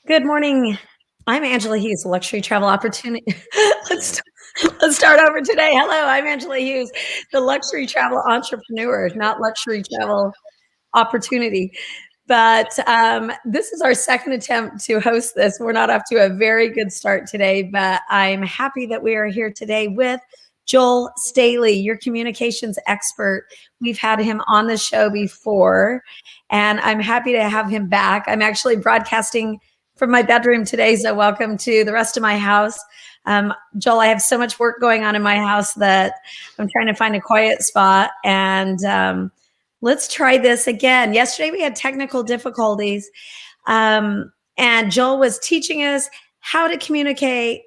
Good morning. I'm Angela Hughes, Luxury Travel Opportunity. let's let's start over today. Hello, I'm Angela Hughes, the Luxury Travel Entrepreneur, not Luxury Travel Opportunity. But this is our second attempt to host this. We're not off to a very good start today, but I'm happy that we are here today with Joel Staley, your communications expert. We've had him on the show before, and I'm happy to have him back. I'm actually broadcasting from my bedroom today, so welcome to the rest of my house. Joel, I have so much work going on in my house that I'm trying to find a quiet spot, and let's try this again. Yesterday we had technical difficulties, and Joel was teaching us how to communicate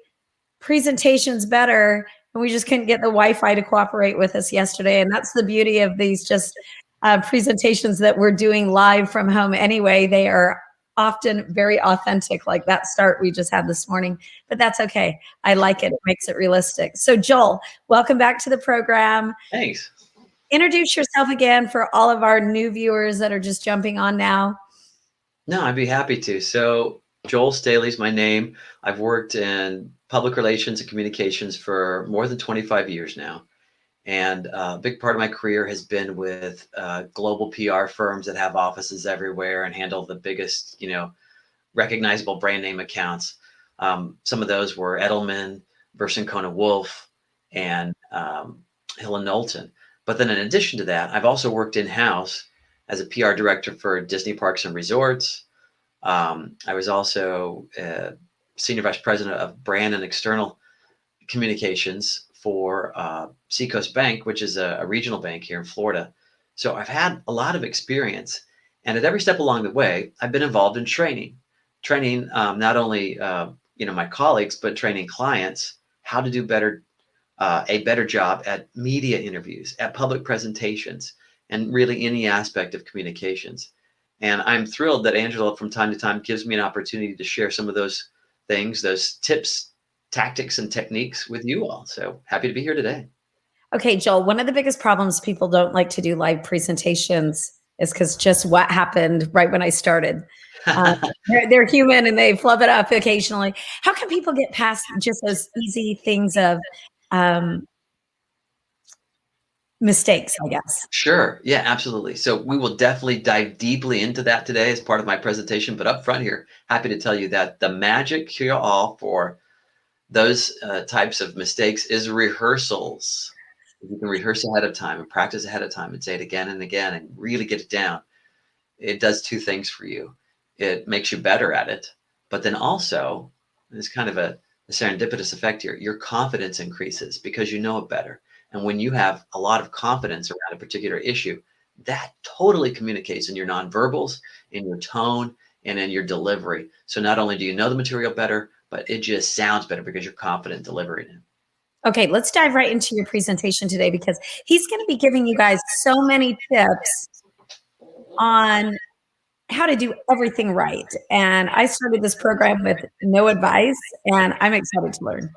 presentations better, and we just couldn't get the Wi-Fi to cooperate with us yesterday. And that's the beauty of these just presentations that we're doing live from home anyway. They are often very authentic, like that start we just had this morning, but that's okay. I like it. It makes it realistic. So Joel, welcome back to the program. Thanks. Introduce yourself again for all of our new viewers that are just jumping on now. No, I'd be happy to. So Joel Staley is my name. I've worked in public relations and communications for more than 25 years now. And a big part of my career has been with global PR firms that have offices everywhere and handle the biggest, recognizable brand name accounts. Some of those were Edelman, Burson Cohn Wolf, and Hill and Knowlton. But then in addition to that, I've also worked in-house as a PR director for Disney Parks and Resorts. I was also senior vice president of brand and external communications for Seacoast Bank, which is a regional bank here in Florida. So I've had a lot of experience. And at every step along the way, I've been involved in training not only my colleagues, but training clients how to do a better job at media interviews, at public presentations, and really any aspect of communications. And I'm thrilled that Angela from time to time gives me an opportunity to share some of those things, those tips, tactics, and techniques with you all. So happy to be here today. Okay, Joel, one of the biggest problems people don't like to do live presentations is because just what happened right when I started. They're human and they flub it up occasionally. How can people get past just those easy things of mistakes, I guess? Sure. Yeah, absolutely. So we will definitely dive deeply into that today as part of my presentation. But up front here, happy to tell you that the magic here all for those types of mistakes is rehearsals. You can rehearse ahead of time and practice ahead of time and say it again and again and really get it down. It does two things for you. It makes you better at it, but then also there's kind of a serendipitous effect here. Your confidence increases because you know it better. And when you have a lot of confidence around a particular issue, that totally communicates in your nonverbals, in your tone, and in your delivery. So not only do you know the material better, but it just sounds better because you're confident delivering it. Okay, let's dive right into your presentation today because he's going to be giving you guys so many tips on how to do everything right. And I started this program with no advice, and I'm excited to learn.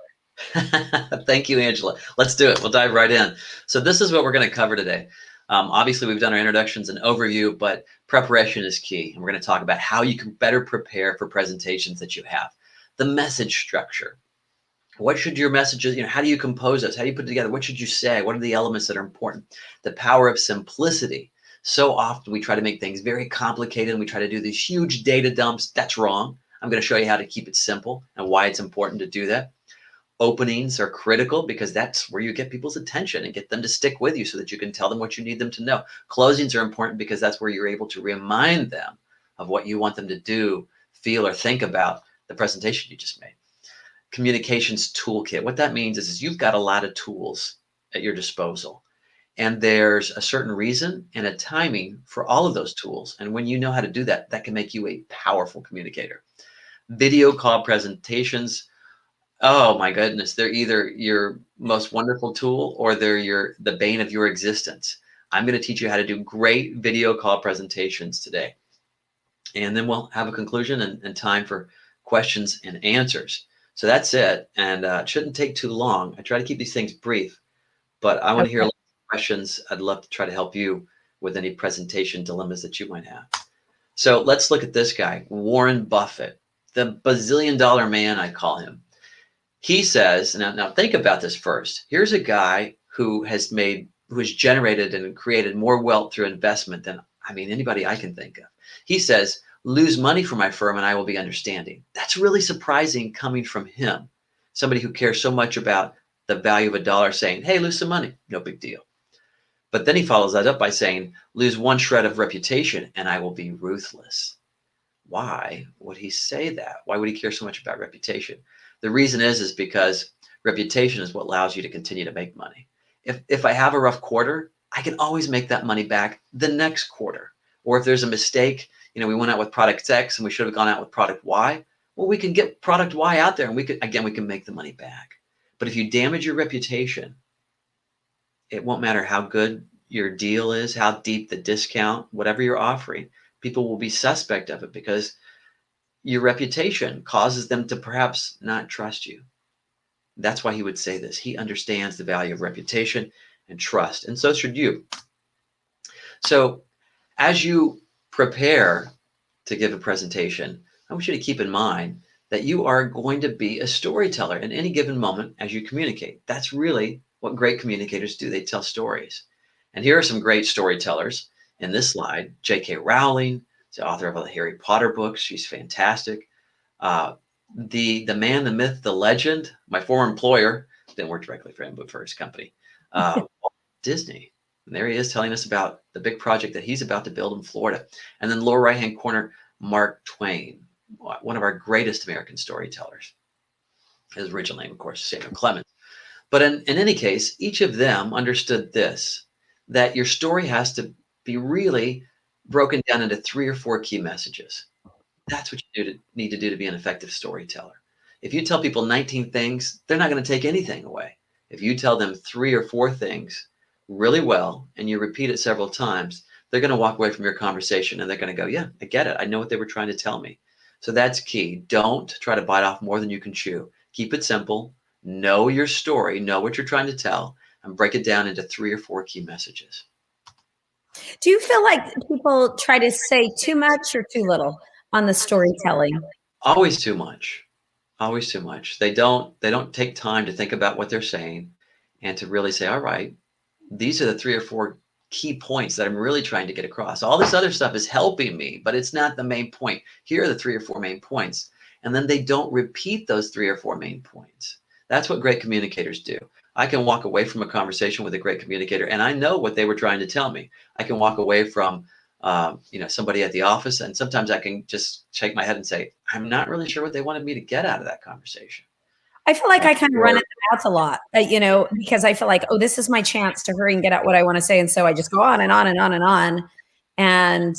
Thank you, Angela. Let's do it. We'll dive right in. So this is what we're going to cover today. Obviously, we've done our introductions and overview, but preparation is key. And we're going to talk about how you can better prepare for presentations that you have. The message structure. What should your messages, how do you compose those? How do you put it together? What should you say? What are the elements that are important? The power of simplicity. So often we try to make things very complicated and we try to do these huge data dumps. That's wrong. I'm going to show you how to keep it simple and why it's important to do that. Openings are critical because that's where you get people's attention and get them to stick with you so that you can tell them what you need them to know. Closings are important because that's where you're able to remind them of what you want them to do, feel, or think about the presentation you just made. Communications toolkit. What that means is you've got a lot of tools at your disposal. And there's a certain reason and a timing for all of those tools. And when you know how to do that, that can make you a powerful communicator. Video call presentations. Oh my goodness. They're either your most wonderful tool or they're the bane of your existence. I'm going to teach you how to do great video call presentations today. And then we'll have a conclusion and time for questions and answers. So that's it. And it shouldn't take too long. I try to keep these things brief, but I want to hear a lot of questions. I'd love to try to help you with any presentation dilemmas that you might have. So let's look at this guy, Warren Buffett. the bazillion-dollar man, I call him. He says, now think about this first. Here's a guy who has generated and created more wealth through investment than, I mean, anybody I can think of. He says, lose money for my firm and I will be understanding. That's really surprising coming from him, somebody who cares so much about the value of a dollar, saying, hey, lose some money, no big deal. But then he follows that up by saying, lose one shred of reputation and I will be ruthless. Why would he say that? Why would he care so much about reputation? The reason is because reputation is what allows you to continue to make money. If I have a rough quarter, I can always make that money back the next quarter. Or if there's a mistake, we went out with product X and we should have gone out with product Y. Well, we can get product Y out there and we can make the money back. But if you damage your reputation, it won't matter how good your deal is, how deep the discount, whatever you're offering, people will be suspect of it because your reputation causes them to perhaps not trust you. That's why he would say this. He understands the value of reputation and trust, and so should you. So as you prepare to give a presentation, I want you to keep in mind that you are going to be a storyteller in any given moment as you communicate. That's really what great communicators do. They tell stories. And here are some great storytellers in this slide. J.K. Rowling, the author of the Harry Potter books. She's fantastic. The man, the myth, the legend, my former employer, didn't work directly for him, but for his company, Walt Disney. And there he is telling us about the big project that he's about to build in Florida. And then lower right-hand corner, Mark Twain, one of our greatest American storytellers. His original name, of course, is Samuel Clemens. But in any case, each of them understood this, that your story has to be really broken down into 3 or 4 key messages. That's what you need to do to be an effective storyteller. If you tell people 19 things, they're not going to take anything away. If you tell them 3 or 4 things really well and you repeat it several times, they're going to walk away from your conversation and they're going to go, yeah, I get it. I know what they were trying to tell me. So that's key. Don't try to bite off more than you can chew. Keep it simple. Know your story, know what you're trying to tell, and break it down into 3 or 4 key messages. Do you feel like people try to say too much or too little on the storytelling? Always too much. Always too much. They don't take time to think about what they're saying and to really say, all right, these are the 3 or 4 key points that I'm really trying to get across. All this other stuff is helping me, but it's not the main point. Here are the 3 or 4 main points. And then they don't repeat those 3 or 4 main points. That's what great communicators do. I can walk away from a conversation with a great communicator and I know what they were trying to tell me. I can walk away from somebody at the office, and sometimes I can just shake my head and say, I'm not really sure what they wanted me to get out of that conversation. I feel like I kind of run at the mouth a lot, because I feel like, oh, this is my chance to hurry and get out what I want to say. And so I just go on and on and on and on. And,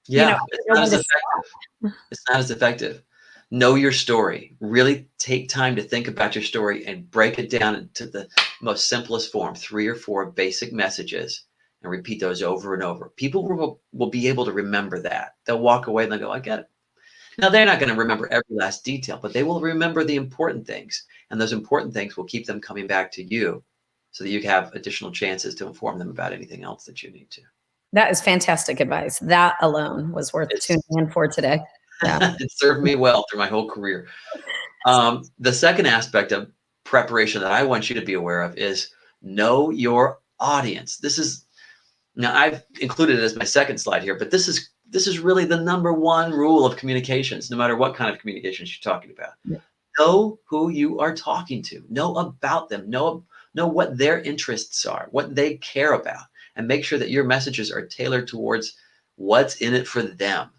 it's not as effective. It's not as effective. Know your story. Really take time to think about your story and break it down into the most simplest form, 3 or 4 basic messages, and repeat those over and over. People will be able to remember that. They'll walk away and they'll go, I get it. Now, they're not going to remember every last detail, but they will remember the important things. And those important things will keep them coming back to you so that you have additional chances to inform them about anything else that you need to. That is fantastic advice. That alone was worth tuning in for today. Yeah. It served me well through my whole career. The second aspect of preparation that I want you to be aware of is know your audience. Now I've included it as my second slide here, but this is really the number one rule of communications, no matter what kind of communications you're talking about. Yeah. Know who you are talking to. Know about them. Know what their interests are, what they care about, and make sure that your messages are tailored towards what's in it for them.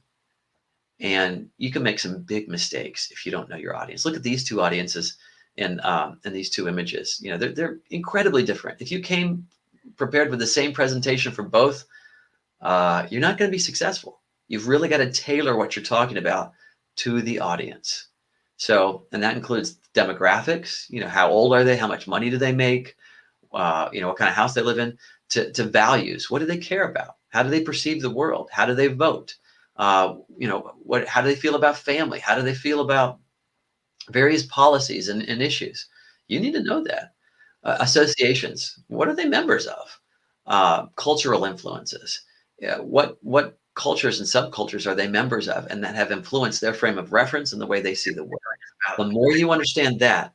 And you can make some big mistakes if you don't know your audience. Look at these 2 audiences in these 2 images. They're incredibly different. If you came prepared with the same presentation for both, you're not going to be successful. You've really got to tailor what you're talking about to the audience. So, and that includes demographics. How old are they? How much money do they make? What kind of house they live in? To values. What do they care about? How do they perceive the world? How do they vote? How do they feel about family? How do they feel about various policies and issues? You need to know that. Associations, what are they members of? Cultural influences. What cultures and subcultures are they members of, and that have influenced their frame of reference and the way they see the world. The more you understand that,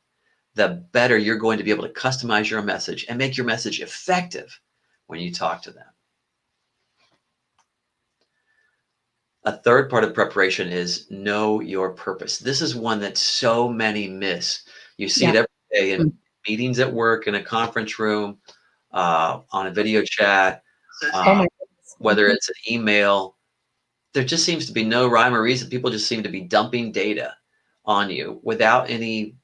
the better you're going to be able to customize your message and make your message effective when you talk to them. A third part of preparation is know your purpose. This is one that so many miss. You see it every day in meetings at work, in a conference room, on a video chat, Oh my whether goodness. it's an email. There just seems to be no rhyme or reason. People just seem to be dumping data on you without any,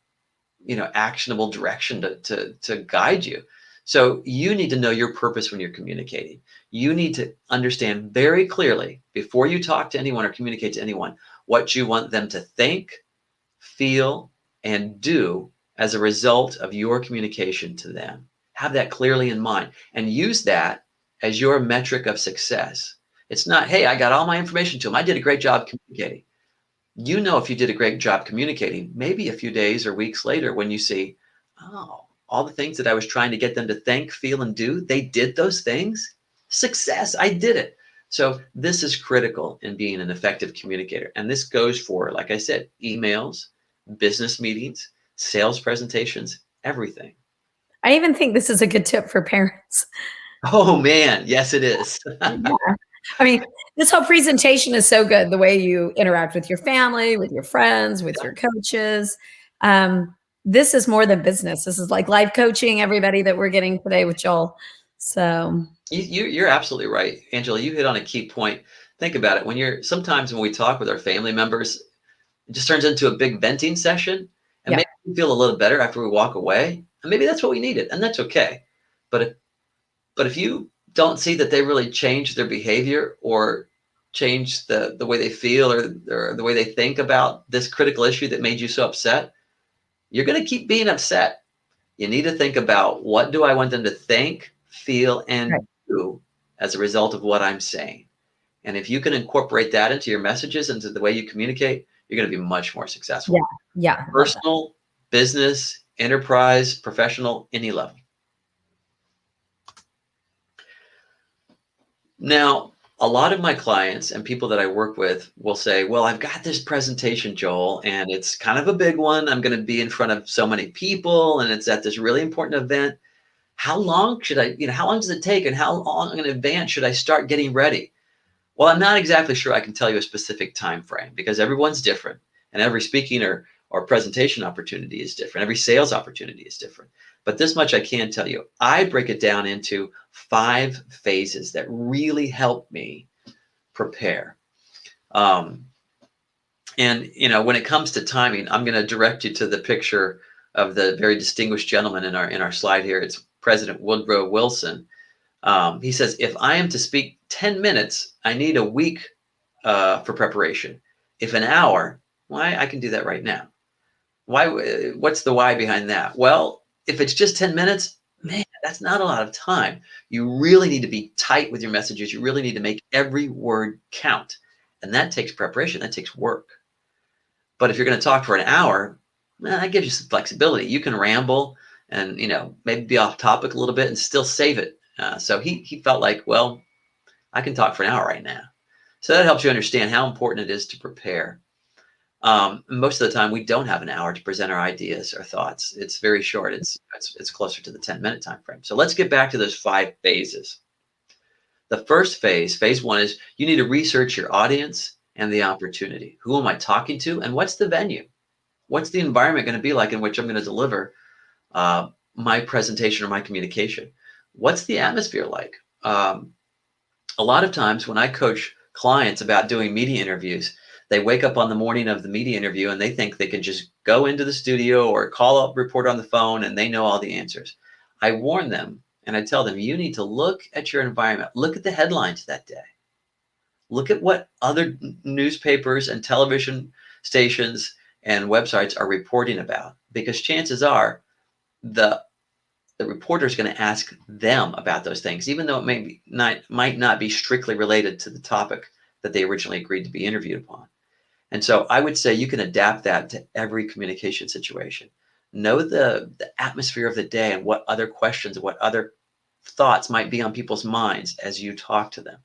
actionable direction to guide you. So you need to know your purpose when you're communicating. You need to understand very clearly before you talk to anyone or communicate to anyone what you want them to think, feel, and do as a result of your communication to them. Have that clearly in mind and use that as your metric of success. It's not, hey, I got all my information to them. I did a great job communicating. If you did a great job communicating, maybe a few days or weeks later when you see, oh, all the things that I was trying to get them to think, feel, and do, they did those things. Success, I did it. So this is critical in being an effective communicator. And this goes for, like I said, emails, business meetings, sales presentations, everything. I even think this is a good tip for parents. Oh man, yes it is. Yeah. I mean, this whole presentation is so good. The way you interact with your family, with your friends, with your coaches. This is more than business. This is like life coaching, everybody that we're getting today with Joel. So You're absolutely right, Angela. You hit on a key point. Think about it. Sometimes when we talk with our family members, it just turns into a big venting session, and yeah, maybe we feel a little better after we walk away. And maybe that's what we needed, and that's okay. But if you don't see that they really change their behavior or change the way they feel or the way they think about this critical issue that made you so upset, you're going to keep being upset. You need to think about, what do I want them to think, feel, right. and do as a result of what I'm saying. And if you can incorporate that into your messages, into the way you communicate, you're going to be much more successful. Yeah, yeah. I love that. Personal, business, enterprise, professional, any level. Now, a lot of my clients and people that I work with will say, well, I've got this presentation, Joel, and it's kind of a big one. I'm going to be in front of so many people, and it's at this really important event. How long how long does it take, and how long in advance should I start getting ready? Well, I'm not exactly sure I can tell you a specific time frame, because everyone's different, and every speaking or presentation opportunity is different. Every sales opportunity is different. But this much I can tell you. I break it down into 5 phases that really help me prepare. Um, and when it comes to timing, I'm going to direct you to the picture of the very distinguished gentleman in our slide here. It's President Woodrow Wilson. He says, if I am to speak 10 minutes, I need a week for preparation. If an hour, why, I can do that right now. Why? What's the why behind that? Well, if it's just 10 minutes, man, that's not a lot of time. You really need to be tight with your messages. You really need to make every word count. And that takes preparation. That takes work. But if you're going to talk for an hour, that gives you some flexibility. You can ramble and, maybe be off topic a little bit and still save it. So he felt like, well, I can talk for an hour right now. So that helps you understand how important it is to prepare. Most of the time, we don't have an hour to present our ideas or thoughts. It's very short. It's closer to the 10-minute time frame. So let's get back to those 5 phases. The first phase 1, is you need to research your audience and the opportunity. Who am I talking to, and what's the venue? What's the environment going to be like in which I'm going to deliver my presentation or my communication? What's the atmosphere like? A lot of times when I coach clients about doing media interviews, they wake up on the morning of the media interview and they think they can just go into the studio or call up a reporter on the phone and they know all the answers. I warn them and I tell them, you need to look at your environment. Look at the headlines that day. Look at what other newspapers and television stations and websites are reporting about, because chances are the reporter is going to ask them about those things, even though it might not be strictly related to the topic that they originally agreed to be interviewed upon. And so I would say you can adapt that to every communication situation. Know the atmosphere of the day and what other questions, what other thoughts might be on people's minds as you talk to them.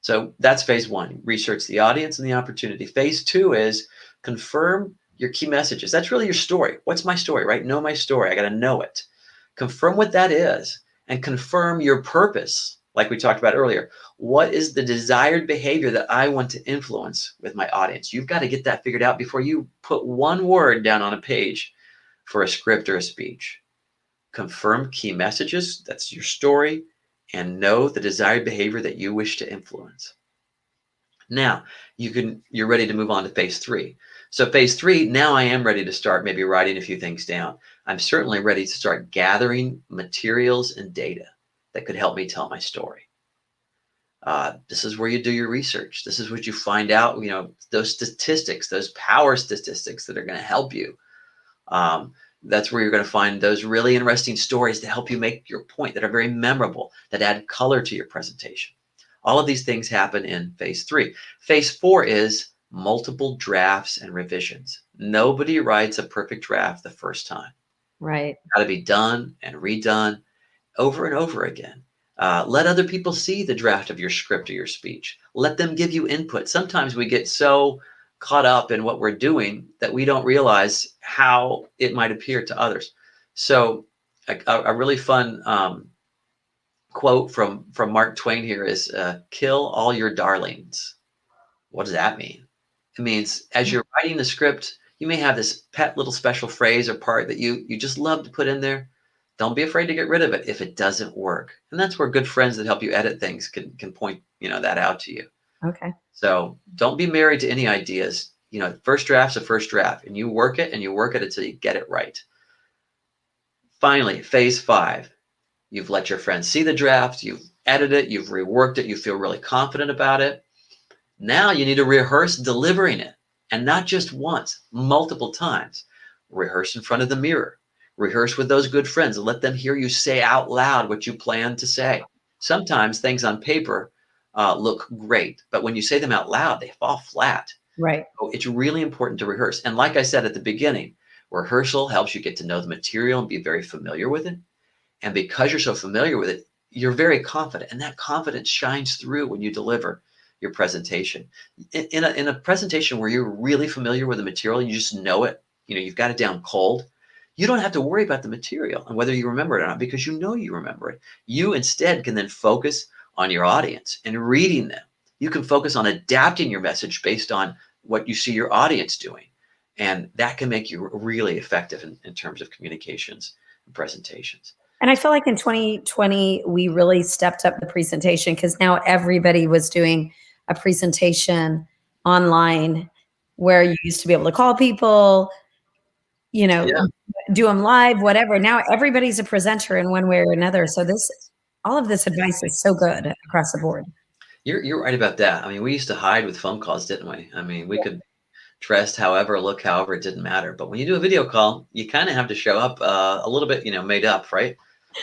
So that's phase one. Research the audience and the opportunity. Phase two is confirm your key messages. That's really your story. What's my story, right? Know my story. I got to know it. Confirm what that is and confirm your purpose. Like we talked about earlier, what is the desired behavior that I want to influence with my audience? You've got to get that figured out before you put one word down on a page for a script or a speech. Confirm key messages, that's your story, and know the desired behavior that you wish to influence. Now, you're ready to move on to phase three. So phase three, now I am ready to start maybe writing a few things down. I'm certainly ready to start gathering materials and data that could help me tell my story. This is where you do your research. This is what you find out, those statistics, those power statistics that are going to help you. That's where you're going to find those really interesting stories to help you make your point, that are very memorable, that add color to your presentation. All of these things happen in phase three. Phase four is multiple drafts and revisions. Nobody writes a perfect draft the first time. Right. It's got to be done and redone over and over again. Let other people see the draft of your script or your speech. Let them give you input. Sometimes we get so caught up in what we're doing that we don't realize how it might appear to others. So a really fun quote from Mark Twain here is, kill all your darlings. What does that mean? It means as you're writing the script, you may have this pet little special phrase or part that you just love to put in there. Don't be afraid to get rid of it if it doesn't work. And that's where good friends that help you edit things can point that out to you. Okay. So don't be married to any ideas. First draft's a first draft, and you work it until you get it right. Finally, phase five. You've let your friends see the draft, you've edited it, you've reworked it, you feel really confident about it. Now you need to rehearse delivering it, and not just once, multiple times. Rehearse in front of the mirror. Rehearse with those good friends and let them hear you say out loud what you plan to say. Sometimes things on paper look great, but when you say them out loud, they fall flat. Right. So it's really important to rehearse. And like I said at the beginning, rehearsal helps you get to know the material and be very familiar with it. And because you're so familiar with it, you're very confident. And that confidence shines through when you deliver your presentation. In a presentation where you're really familiar with the material, you just know it, you've got it down cold, you don't have to worry about the material and whether you remember it or not, because you remember it. You instead can then focus on your audience and reading them. You can focus on adapting your message based on what you see your audience doing. And that can make you really effective in terms of communications and presentations. And I feel like in 2020, we really stepped up the presentation because now everybody was doing a presentation online where you used to be able to call people, Yeah. do them live, whatever. Now everybody's a presenter in one way or another. So all of this advice is so good across the board. You're right about that. I mean, we used to hide with phone calls, didn't we? I mean, we could dressed however, look however, it didn't matter. But when you do a video call, you kind of have to show up a little bit, made up, right?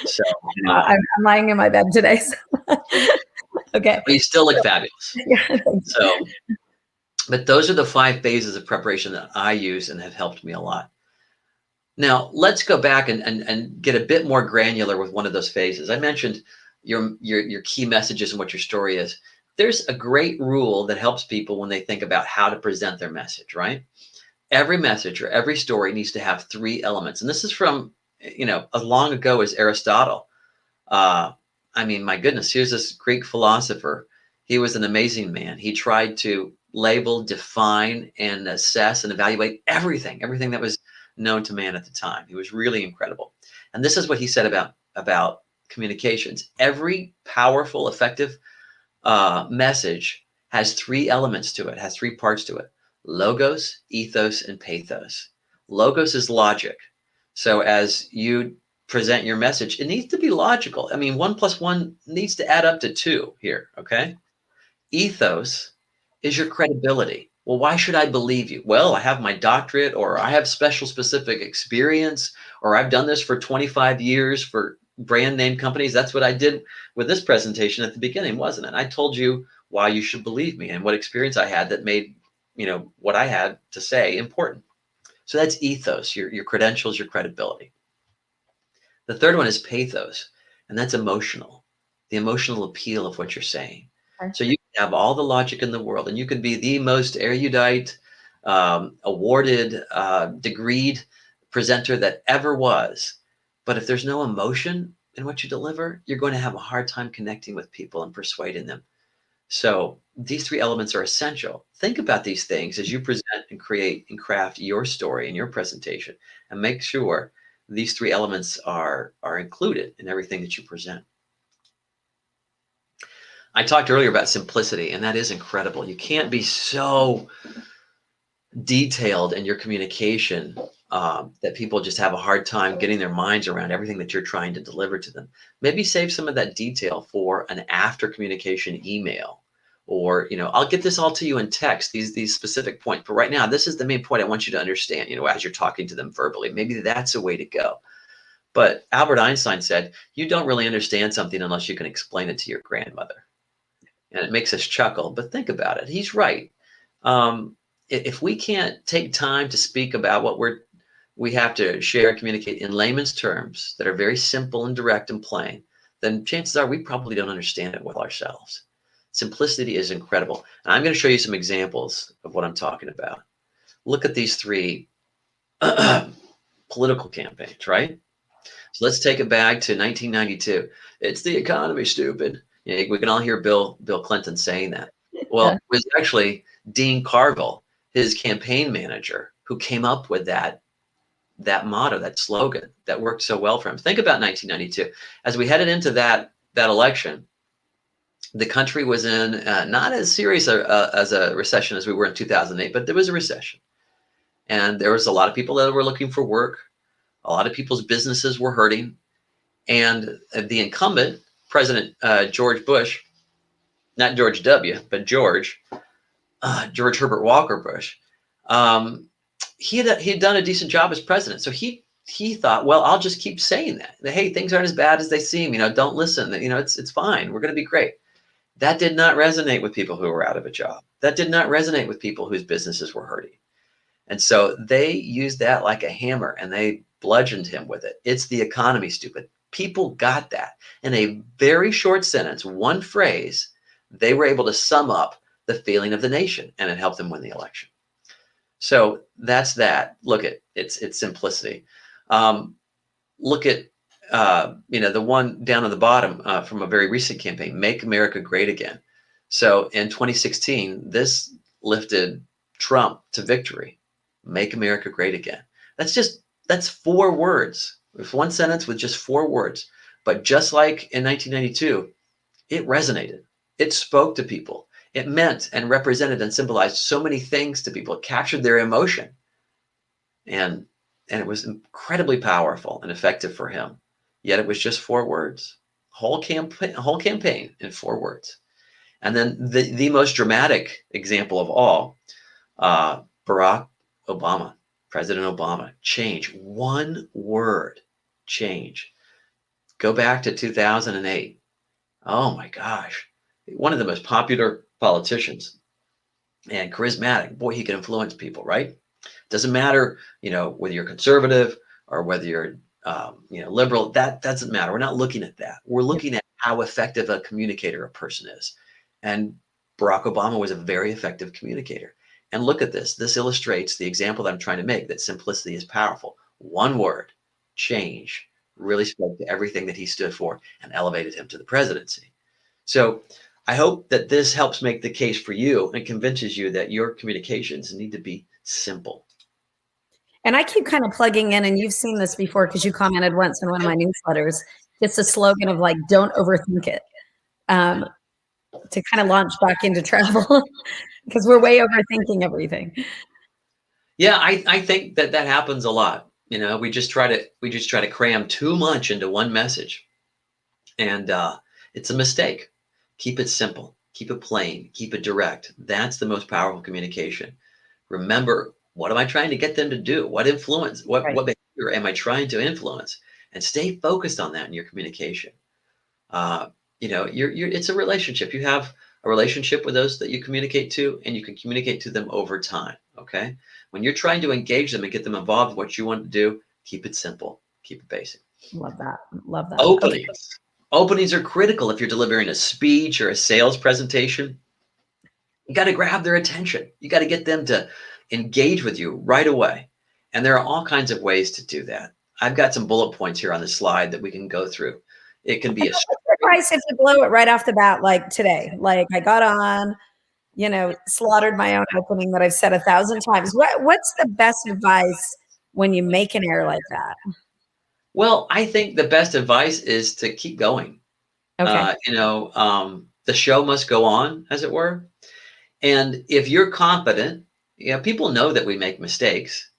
So I'm lying in my bed today. So. Okay. But you still look fabulous. Yeah. So, but those are the 5 phases of preparation that I use and have helped me a lot. Now, let's go back and get a bit more granular with one of those phases. I mentioned your key messages and what your story is. There's a great rule that helps people when they think about how to present their message, right? Every message or every story needs to have 3 elements. And this is from, as long ago as Aristotle. I mean, my goodness, here's this Greek philosopher. He was an amazing man. He tried to label, define, and assess and evaluate everything that was known to man at the time. He was really incredible. And this is what he said about communications. Every powerful, effective message has 3 elements to it, has 3 parts to it: logos, ethos, and pathos. Logos is logic. So as you present your message, it needs to be logical. I mean, 1 + 1 needs to add up to 2 here, okay? Ethos is your credibility. Well, why should I believe you? Well, I have my doctorate, or I have special specific experience, or I've done this for 25 years for brand name companies. That's what I did with this presentation at the beginning, wasn't it? I told you why you should believe me and what experience I had that made, what I had to say important. So that's ethos, your credentials, your credibility. The third one is pathos, and that's emotional, the emotional appeal of what you're saying. Okay. So you have all the logic in the world, and you could be the most erudite, awarded, degreed presenter that ever was. But if there's no emotion in what you deliver, you're going to have a hard time connecting with people and persuading them. So these three elements are essential. Think about these things as you present and create and craft your story and your presentation, and make sure these three elements are included in everything that you present. I talked earlier about simplicity, and that is incredible. You can't be so detailed in your communication that people just have a hard time getting their minds around everything that you're trying to deliver to them. Maybe save some of that detail for an after communication email, or I'll get this all to you in text, these specific points. But right now, this is the main point I want you to understand. As you're talking to them verbally, maybe that's a way to go. But Albert Einstein said, "You don't really understand something unless you can explain it to your grandmother." And it makes us chuckle, but think about it. He's right. If we can't take time to speak about what we have to share and communicate in layman's terms that are very simple and direct and plain, then chances are we probably don't understand it well ourselves. Simplicity is incredible. And I'm going to show you some examples of what I'm talking about. Look at these three political campaigns, right? So let's take it back to 1992. It's the economy, stupid. We can all hear Bill Clinton saying that. Well, it was actually Dean Carville, his campaign manager, who came up with that motto, that slogan that worked so well for him. Think about 1992. As we headed into that election, the country was in not as serious as a recession as we were in 2008, but there was a recession. And there was a lot of people that were looking for work. A lot of people's businesses were hurting. And the incumbent, President George Bush, not George W., but George Herbert Walker Bush, he had done a decent job as president. So he thought, well, I'll just keep saying that. Hey, things aren't as bad as they seem. Don't listen. It's fine. We're going to be great. That did not resonate with people who were out of a job. That did not resonate with people whose businesses were hurting. And so they used that like a hammer, and they bludgeoned him with it. It's the economy, stupid. People got that. In a very short sentence, one phrase, they were able to sum up the feeling of the nation, and it helped them win the election. So that's that. Look at it's simplicity. Look at the one down at the bottom from a very recent campaign, Make America Great Again. So in 2016, this lifted Trump to victory. Make America Great Again. That's 4 words. It's one sentence with just 4 words. But just like in 1992, it resonated. It spoke to people. It meant and represented and symbolized so many things to people. It captured their emotion. And it was incredibly powerful and effective for him. Yet it was just 4 words. Whole campaign in 4 words. And then the most dramatic example of all, Barack Obama, President Obama, change. 1 word, change. Go back to 2008. Oh my gosh. One of the most popular politicians and charismatic. Boy, he can influence people, right? Doesn't matter, whether you're conservative or whether you're, liberal. That doesn't matter. We're not looking at that. We're looking at how effective a communicator a person is. And Barack Obama was a very effective communicator. And look at this. This illustrates the example that I'm trying to make, that simplicity is powerful. 1 word, change, really spoke to everything that he stood for and elevated him to the presidency. So I hope that this helps make the case for you and convinces you that your communications need to be simple. And I keep kind of plugging in, and you've seen this before because you commented once in one of my newsletters, just a slogan of like, don't overthink it, to kind of launch back into travel because we're way overthinking everything. Yeah, I think that happens a lot. We just try to cram too much into one message, and it's a mistake. Keep it simple, keep it plain, keep it direct. That's the most powerful communication. Remember, what am I trying to get them to do? What influence? What behavior am I trying to influence? And stay focused on that in your communication. It's a relationship. You have a relationship with those that you communicate to, and you can communicate to them over time. Okay. When you're trying to engage them and get them involved in what you want to do, keep it simple, keep it basic. Love that. Love that. Openings. Openings are critical if you're delivering a speech or a sales presentation. You got to grab their attention. You got to get them to engage with you right away. And there are all kinds of ways to do that. I've got some bullet points here on the slide that we can go through. It can be a What's the story. advice if you blow it right off the bat, like today? Like I got on, slaughtered my own opening that I've said 1,000 times. What's the best advice when you make an error like that? Well, I think the best advice is to keep going. Okay. The show must go on, as it were. And if you're competent, people know that we make mistakes.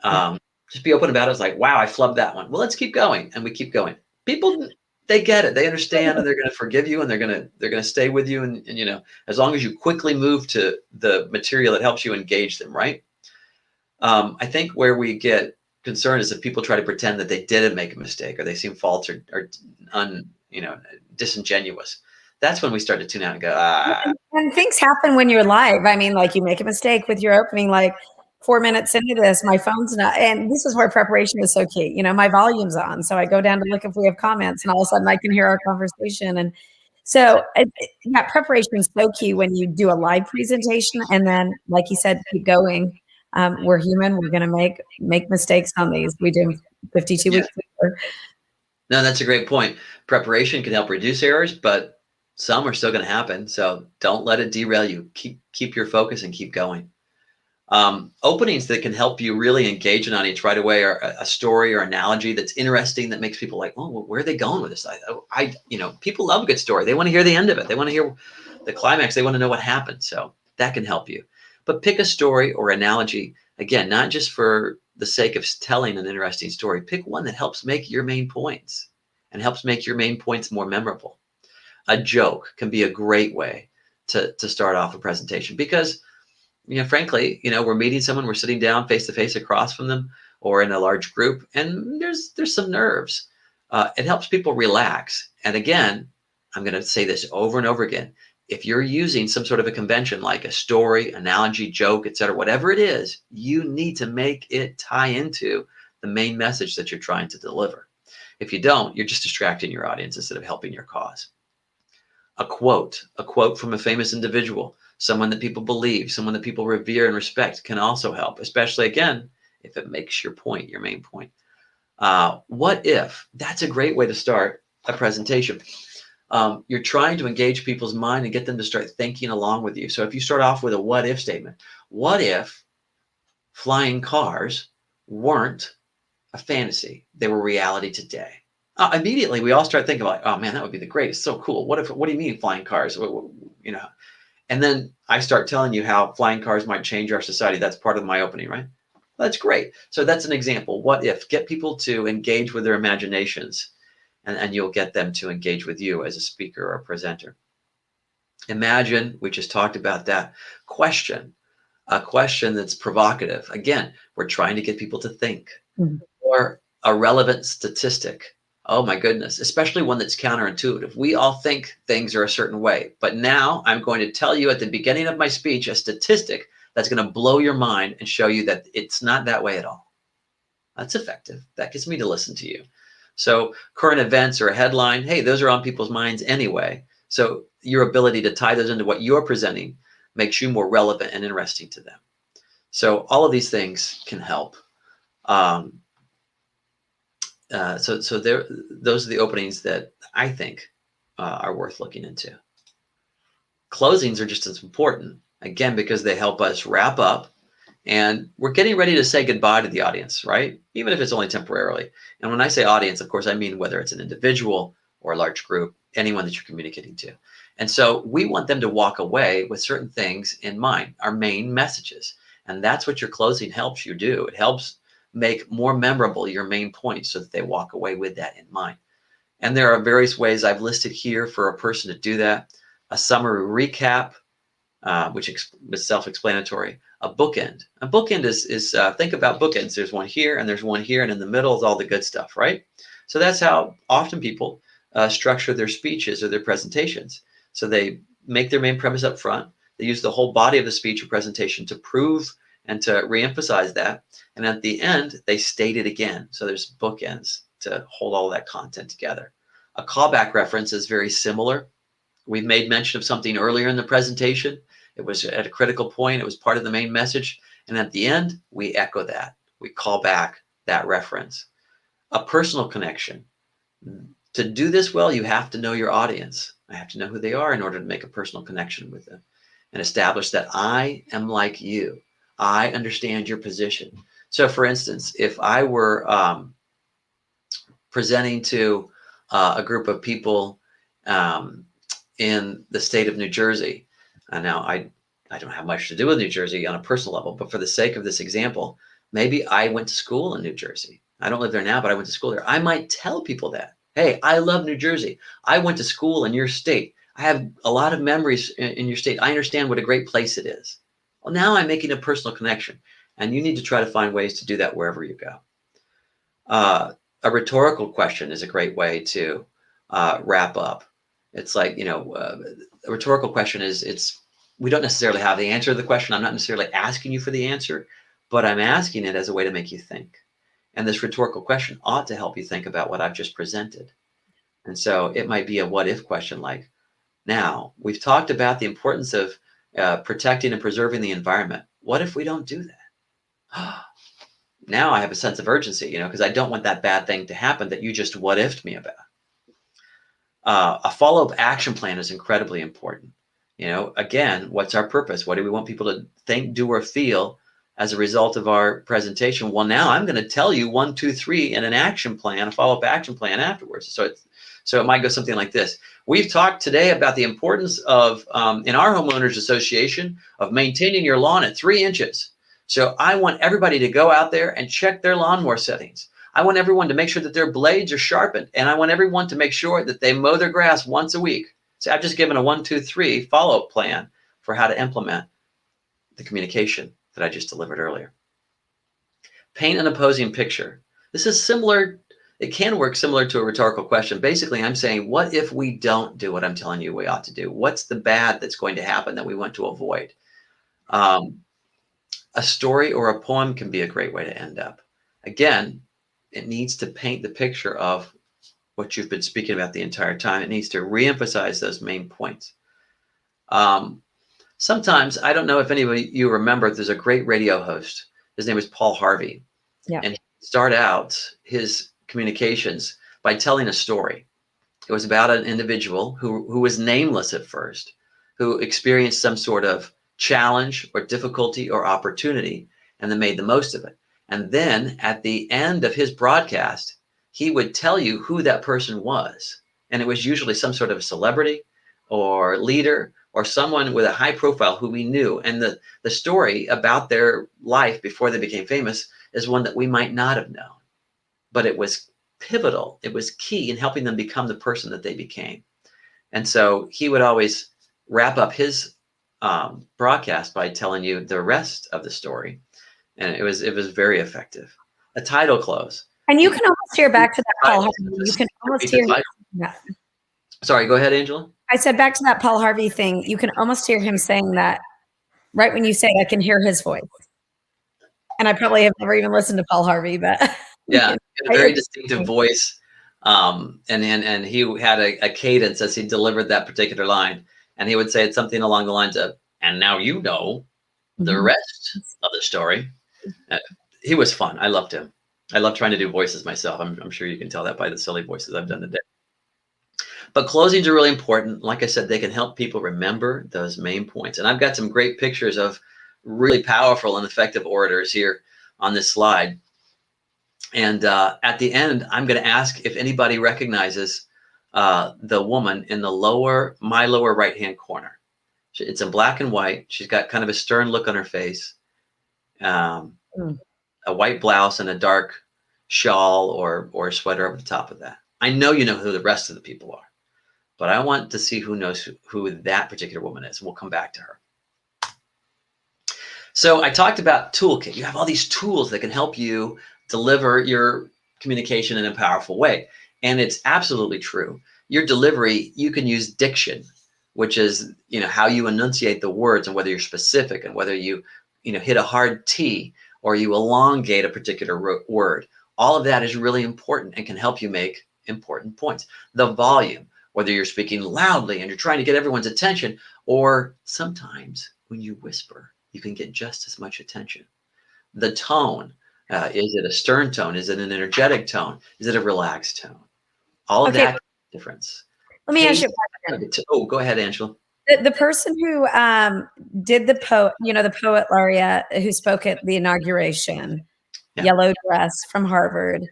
Yeah. Just be open about it. It's like, wow, I flubbed that one. Well, let's keep going, and we keep going. People, they get it. They understand, and they're going to forgive you, and they're going to stay with you. And as long as you quickly move to the material that helps you engage them, right? I think where we get concerned is if people try to pretend that they didn't make a mistake, or they seem false or disingenuous. That's when we start to tune out and go, ah. And things happen when you're live. I mean, like you make a mistake with your opening, like 4 minutes into this, my phone's not, and this is where preparation is so key. My volume's on. So I go down to look if we have comments, and all of a sudden I can hear our conversation. And so, yeah, preparation is so key when you do a live presentation. And then, like you said, keep going. We're human. We're going to make mistakes on these. We do 52 Yeah. weeks later. No, that's a great point. Preparation can help reduce errors, but some are still going to happen. So don't let it derail you. Keep your focus and keep going. Openings that can help you really engage an audience right away are a story or analogy that's interesting, that makes people like, oh, well, where are they going with this? People love a good story. They want to hear the end of it. They want to hear the climax. They want to know what happened. So that can help you. But pick a story or analogy, again, not just for the sake of telling an interesting story. Pick one that helps make your main points and helps make your main points more memorable. A joke can be a great way to start off a presentation, because frankly, we're meeting someone, we're sitting down face to face across from them or in a large group, and there's some nerves. It helps people relax. And again, I'm going to say this over and over again. If you're using some sort of a convention like a story, analogy, joke, etc., whatever it is, you need to make it tie into the main message that you're trying to deliver. If you don't, you're just distracting your audience instead of helping your cause. A quote from a famous individual, someone that people believe, someone that people revere and respect, can also help, especially, again, if it makes your point, your main point. What if? That's a great way to start a presentation. You're trying to engage people's mind and get them to start thinking along with you. So if you start off with a what if statement, what if flying cars weren't a fantasy, they were reality today? Immediately we all start thinking like, oh man, that would be the greatest. So cool. What do you mean flying cars? And then I start telling you how flying cars might change our society. That's part of my opening, right? That's great. So that's an example. What if? Get people to engage with their imaginations, and you'll get them to engage with you as a speaker or a presenter. Imagine, we just talked about that. A question that's provocative. Again, we're trying to get people to think. Mm-hmm. Or a relevant statistic. Oh my goodness, especially one that's counterintuitive. We all think things are a certain way, but now I'm going to tell you at the beginning of my speech a statistic that's going to blow your mind and show you that it's not that way at all. That's effective. That gets me to listen to you. So current events or a headline, hey, those are on people's minds anyway. So your ability to tie those into what you're presenting makes you more relevant and interesting to them. So all of these things can help. So those are the openings that I think are worth looking into. Closings are just as important, again, because they help us wrap up, and we're getting ready to say goodbye to the audience, right? Even if it's only temporarily. And when I say audience, of course, I mean whether it's an individual or a large group, anyone that you're communicating to. And so we want them to walk away with certain things in mind, our main messages. And that's what your closing helps you do. It helps make more memorable your main points so that they walk away with that in mind. And there are various ways I've listed here for a person to do that. A summary recap, which is self-explanatory. A bookend. A bookend is think about bookends. There's one here and there's one here, and in the middle is all the good stuff, right? So that's how often people structure their speeches or their presentations. So they make their main premise up front. They use the whole body of the speech or presentation to prove and to reemphasize that. And at the end, they state it again. So there's bookends to hold all that content together. A callback reference is very similar. We've made mention of something earlier in the presentation. It was at a critical point. It was part of the main message. And at the end, we echo that. We call back that reference. A personal connection. To do this well, you have to know your audience. I have to know who they are in order to make a personal connection with them and establish that I am like you. I understand your position. So, for instance, if I were presenting to a group of people um, in the state of New Jersey, and now I don't have much to do with New Jersey on a personal level, but for the sake of this example, maybe I went to school in New Jersey. I don't live there now, but I went to school there. I might tell people that, hey, I love New Jersey. I went to school in your state. I have a lot of memories in your state. I understand what a great place it is. Well, now I'm making a personal connection, and you need to try to find ways to do that wherever you go. A rhetorical question is a great way to wrap up. It's like, a rhetorical question is we don't necessarily have the answer to the question. I'm not necessarily asking you for the answer, but I'm asking it as a way to make you think. And this rhetorical question ought to help you think about what I've just presented. And so it might be a what if question like, now we've talked about the importance of protecting and preserving the environment. What if we don't do that? Now I have a sense of urgency, because I don't want that bad thing to happen that you just what if'd me about. A follow-up action plan is incredibly important. Again, what's our purpose? What do we want people to think, do, or feel as a result of our presentation? Well, now I'm going to tell you 1, 2, 3 in an action plan, a follow-up action plan afterwards. So it might go something like this. We've talked today about the importance of, in our homeowners association, of maintaining your lawn at 3 inches. So I want everybody to go out there and check their lawnmower settings. I want everyone to make sure that their blades are sharpened, and I want everyone to make sure that they mow their grass once a week. So I've just given a 1, 2, 3 follow-up plan for how to implement the communication that I just delivered earlier. Paint an opposing picture. This is similar. It can work similar to a rhetorical question. Basically, I'm saying, what if we don't do what I'm telling you we ought to do? What's the bad that's going to happen that we want to avoid? A story or a poem can be a great way to end up. Again, it needs to paint the picture of what you've been speaking about the entire time. It needs to reemphasize those main points. Sometimes, I don't know if anybody you remember, there's a great radio host. His name is Paul Harvey. Yeah. And he started out his communications by telling a story. It was about an individual who was nameless at first, who experienced some sort of challenge or difficulty or opportunity, and then made the most of it. And then at the end of his broadcast, he would tell you who that person was. And it was usually some sort of celebrity or leader or someone with a high profile who we knew. And the story about their life before they became famous is one that we might not have known. But it was pivotal. It was key in helping them become the person that they became. And so he would always wrap up his broadcast by telling you the rest of the story. And it was very effective. A title close. And you can almost hear back to that Paul Harvey. You can almost hear. Yeah. Sorry, go ahead, Angela. I said back to that Paul Harvey thing. You can almost hear him saying that right when you say it, I can hear his voice. And I probably have never even listened to Paul Harvey, but yeah, a very distinctive voice. And he had a cadence as he delivered that particular line. And he would say something along the lines of, and now you know the rest of the story. He was fun. I loved him. I love trying to do voices myself. I'm sure you can tell that by the silly voices I've done today. But closings are really important. Like I said, they can help people remember those main points. And I've got some great pictures of really powerful and effective orators here on this slide. And at the end, I'm going to ask if anybody recognizes the woman in my lower right-hand corner. It's in black and white. She's got kind of a stern look on her face, a white blouse and a dark shawl or sweater over the top of that. I know you know who the rest of the people are, but I want to see who knows who that particular woman is. And we'll come back to her. So I talked about toolkit. You have all these tools that can help you deliver your communication in a powerful way. And it's absolutely true. Your delivery, you can use diction, which is, how you enunciate the words and whether you're specific and whether you hit a hard T or you elongate a particular word. All of that is really important and can help you make important points. The volume, whether you're speaking loudly and you're trying to get everyone's attention, or sometimes when you whisper, you can get just as much attention. The tone, is it a stern tone? Is it an energetic tone? Is it a relaxed tone? All of Okay, that difference. let me ask Pace. you a question. Oh, go ahead, Angela. The person who did the the poet laureate who spoke at the inauguration, Yeah. yellow dress from Harvard.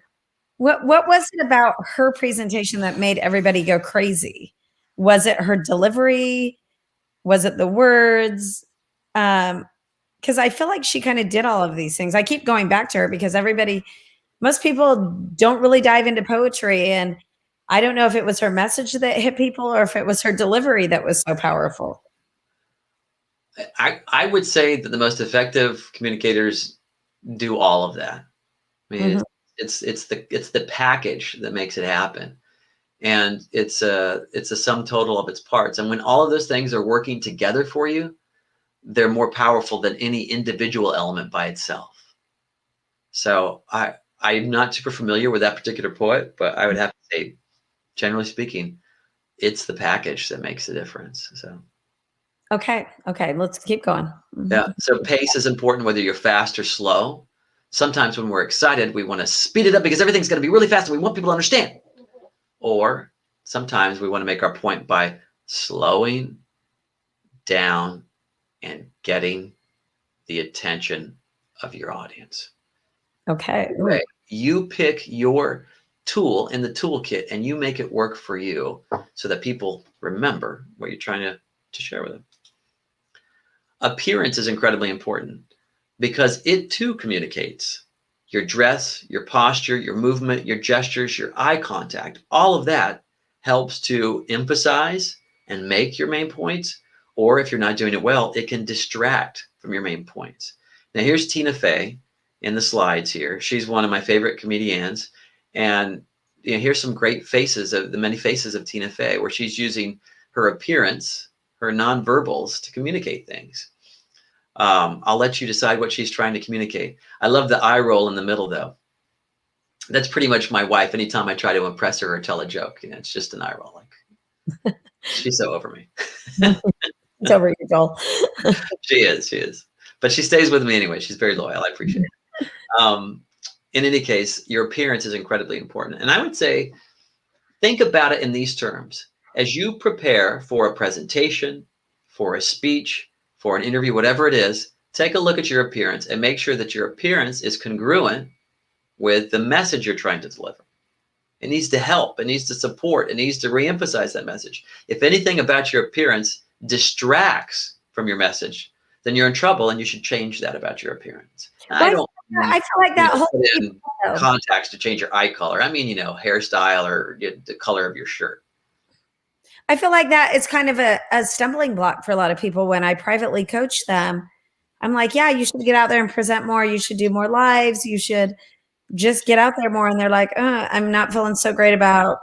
What was it about her presentation that made everybody go crazy? Was it her delivery? Was it the words? Because I feel like she kind of did all of these things. I keep going back to her because most people don't really dive into poetry. And I don't know if it was her message that hit people or if it was her delivery that was so powerful. I would say that the most effective communicators do all of that. I mean, Mhm. it's the package that makes it happen, and it's a sum total of its parts. And when all of those things are working together for you, they're more powerful than any individual element by itself. So I'm not super familiar with that particular poet, but I would have to say, generally speaking, it's the package that makes the difference. So Okay. Okay. Let's keep going. yeah, Mhm. so pace is important whether you're fast or slow. Sometimes when we're excited, we want to speed it up because everything's going to be really fast and we want people to understand. Or sometimes we want to make our point by slowing down and getting the attention of your audience. Okay. Ooh. Right. You pick your tool in the toolkit and you make it work for you so that people remember what you're trying to share with them. Appearance is incredibly important because it too communicates. Your dress, your posture, your movement, your gestures, your eye contact, all of that helps to emphasize and make your main points. Or if you're not doing it well, it can distract from your main points. Now, here's Tina Fey in the slides here. She's one of my favorite comedians. And here's some great faces of the many faces of Tina Fey, where she's using her appearance, her nonverbals to communicate things. I'll let you decide what she's trying to communicate. I love the eye roll in the middle, though. That's pretty much my wife. Anytime I try to impress her or tell a joke, it's just an eye roll. Like she's so over me. It's over you, Joel. She is. But she stays with me anyway. She's very loyal. I appreciate it. In any case, your appearance is incredibly important. And I would say, think about it in these terms. As you prepare for a presentation, for a speech, for an interview, whatever it is, take a look at your appearance and make sure that your appearance is congruent with the message you're trying to deliver. It needs to help, it needs to support, it needs to reemphasize that message. If anything about your appearance distracts from your message, then you're in trouble and you should change that about your appearance. I Well, don't I feel like that whole put in contacts to change your eye color. I mean, hairstyle or the color of your shirt. I feel like that is kind of a stumbling block for a lot of people when I privately coach them. I'm like, yeah, you should get out there and present more. You should do more lives. You should just get out there more. And they're like, I'm not feeling so great about,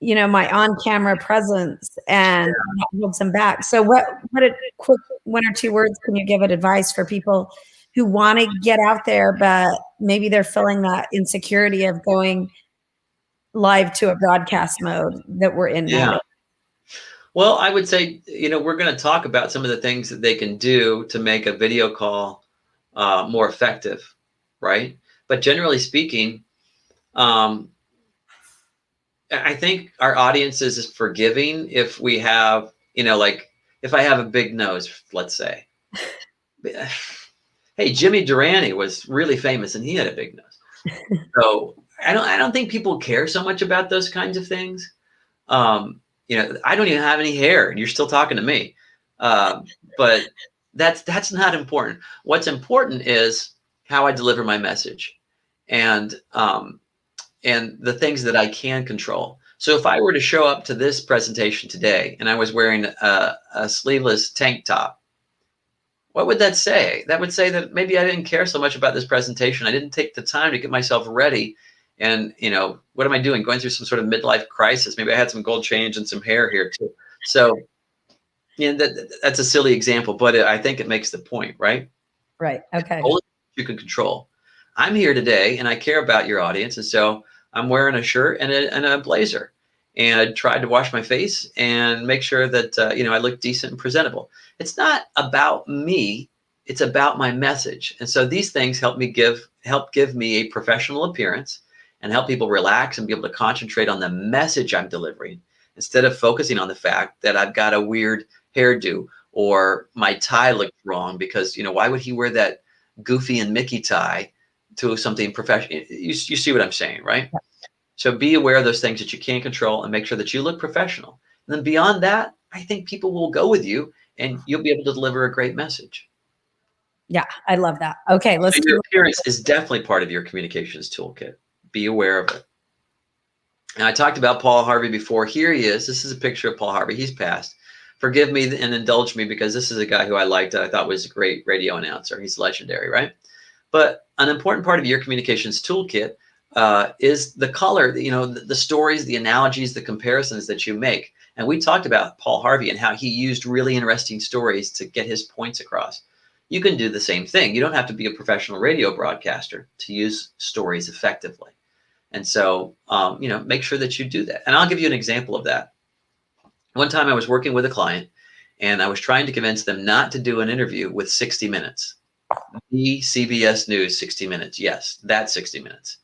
my on-camera presence, and that holds them back. So what a quick one or two words can you give it advice for people who want to get out there, but maybe they're feeling that insecurity of going live to a broadcast mode that we're in Yeah. nowadays? Well, I would say, we're going to talk about some of the things that they can do to make a video call more effective, right? But generally speaking, um, I think our audience is forgiving if we have, like if I have a big nose, let's say. Hey, Jimmy Durante was really famous and he had a big nose. So I don't think people care so much about those kinds of things. I don't even have any hair and you're still talking to me. But that's not important. What's important is how I deliver my message and the things that I can control. So if I were to show up to this presentation today and I was wearing a sleeveless tank top, what would that say? That would say that maybe I didn't care so much about this presentation. I didn't take the time to get myself ready. And, what am I doing? Going through some sort of midlife crisis. Maybe I had some gold change and some hair here too. So, that's a silly example, but I think it makes the point, right? Right. Okay. Only you can control. I'm here today and I care about your audience. And so I'm wearing a shirt and a blazer. and I tried to wash my face and make sure that I look decent and presentable. It's not about me; it's about my message. And so these things help give me a professional appearance and help people relax and be able to concentrate on the message I'm delivering instead of focusing on the fact that I've got a weird hairdo or my tie looks wrong because why would he wear that Goofy and Mickey tie to something professional? You see what I'm saying, right? So be aware of those things that you can't control and make sure that you look professional. And then beyond that, I think people will go with you and you'll be able to deliver a great message. Yeah, I love that. Okay, let's So your do appearance is definitely part of your communications toolkit. Be aware of it. And I talked about Paul Harvey before. Here he is. This is a picture of Paul Harvey. He's passed. Forgive me and indulge me because this is a guy who I liked. I thought was a great radio announcer. He's legendary, right? But an important part of your communications toolkit is the color, the stories, the analogies, the comparisons that you make. And we talked about Paul Harvey and how he used really interesting stories to get his points across. You can do the same thing. You don't have to be a professional radio broadcaster to use stories effectively. And so, make sure that you do that. And I'll give you an example of that. One time I was working with a client and I was trying to convince them not to do an interview with 60 Minutes. The CBS News 60 Minutes. Yes, that 60 Minutes.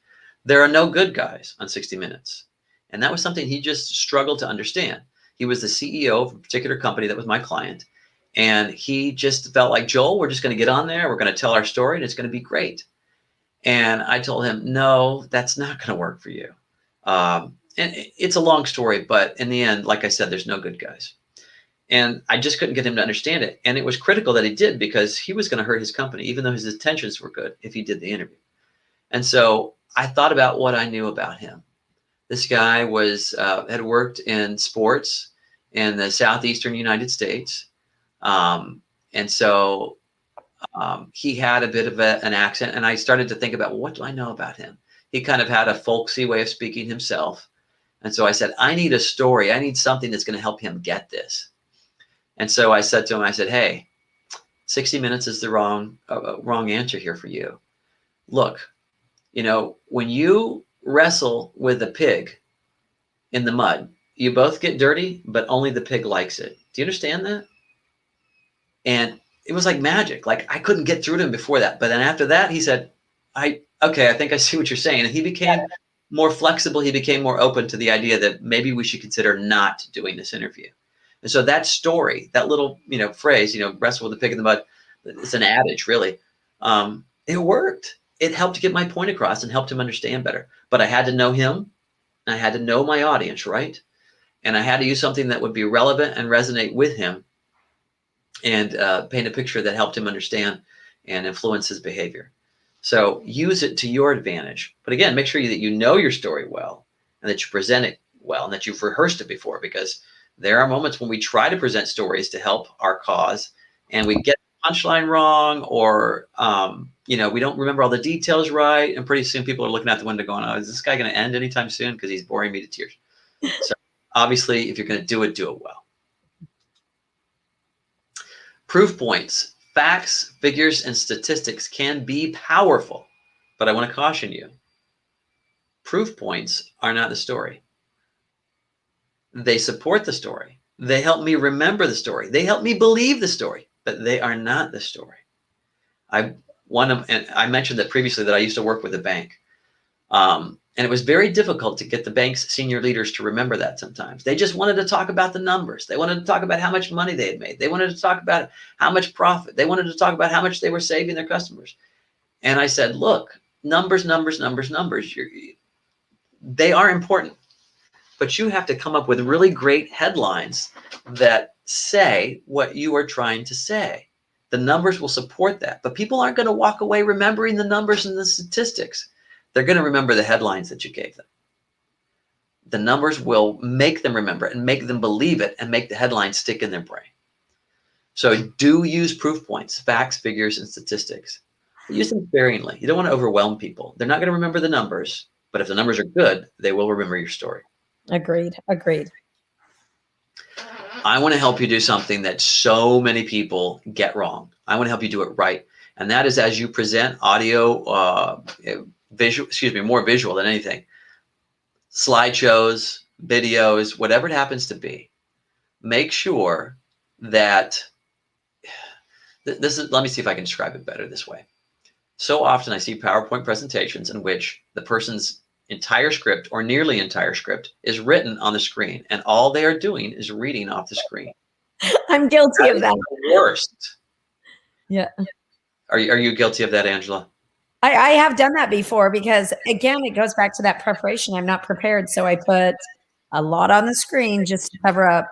There are no good guys on 60 Minutes. And that was something he just struggled to understand. He was the CEO of a particular company that was my client. And he just felt like, Joel, we're just going to get on there. We're going to tell our story and it's going to be great. And I told him, no, that's not going to work for you. And it's a long story, but in the end, like I said, there's no good guys. And I just couldn't get him to understand it. And it was critical that he did because he was going to hurt his company, even though his intentions were good if he did the interview. And so I thought about what I knew about him. This guy had worked in sports in the southeastern United States. And so he had a bit of an accent. And I started to think about, well, what do I know about him? He kind of had a folksy way of speaking himself. And so I said, I need a story. I need something that's going to help him get this. And so I said to him, I said, hey, 60 Minutes is the wrong answer here for you. Look, when you wrestle with a pig in the mud, you both get dirty, but only the pig likes it. Do you understand that? And it was like magic. Like I couldn't get through to him before that. But then after that, he said, I think I see what you're saying. And he became more flexible. He became more open to the idea that maybe we should consider not doing this interview. And so that story, that little, phrase, wrestle with the pig in the mud, it's an adage, really. It worked. It helped get my point across and helped him understand better. But I had to know him. And I had to know my audience, right? And I had to use something that would be relevant and resonate with him and paint a picture that helped him understand and influence his behavior. So use it to your advantage. But again, make sure that you know your story well and that you present it well and that you've rehearsed it before, because there are moments when we try to present stories to help our cause and we get the punchline wrong, or we don't remember all the details right, and pretty soon people are looking out the window going, oh, is this guy going to end anytime soon, because he's boring me to tears. So obviously, if you're going to do it well. Proof points, facts, figures, and statistics can be powerful, but I want to caution you. Proof points are not the story. They support the story. They help me remember the story. They help me believe the story, but they are not the story. And I mentioned that previously that I used to work with a bank. And it was very difficult to get the bank's senior leaders to remember that sometimes. They just wanted to talk about the numbers. They wanted to talk about how much money they had made. They wanted to talk about how much profit. They wanted to talk about how much they were saving their customers. And I said, look, numbers. They are important. But you have to come up with really great headlines that say what you are trying to say. The numbers will support that. But people aren't going to walk away remembering the numbers and the statistics. They're going to remember the headlines that you gave them. The numbers will make them remember it and make them believe it and make the headlines stick in their brain. So do use proof points, facts, figures, and statistics. But use them sparingly. You don't want to overwhelm people. They're not going to remember the numbers, but if the numbers are good, they will remember your story. Agreed. I want to help you do something that so many people get wrong. I want to help you do it right. And that is, as you present audio, more visual than anything, slideshows, videos, whatever it happens to be, make sure that this is, let me see if I can describe it better this way. So often I see PowerPoint presentations in which the person's entire script or nearly entire script is written on the screen, and all they are doing is reading off the screen. I'm guilty That of is that. the worst. Yeah. Are you guilty of that, Angela? I have done that before because, again, it goes back to that preparation. I'm not prepared, so I put a lot on the screen just to cover up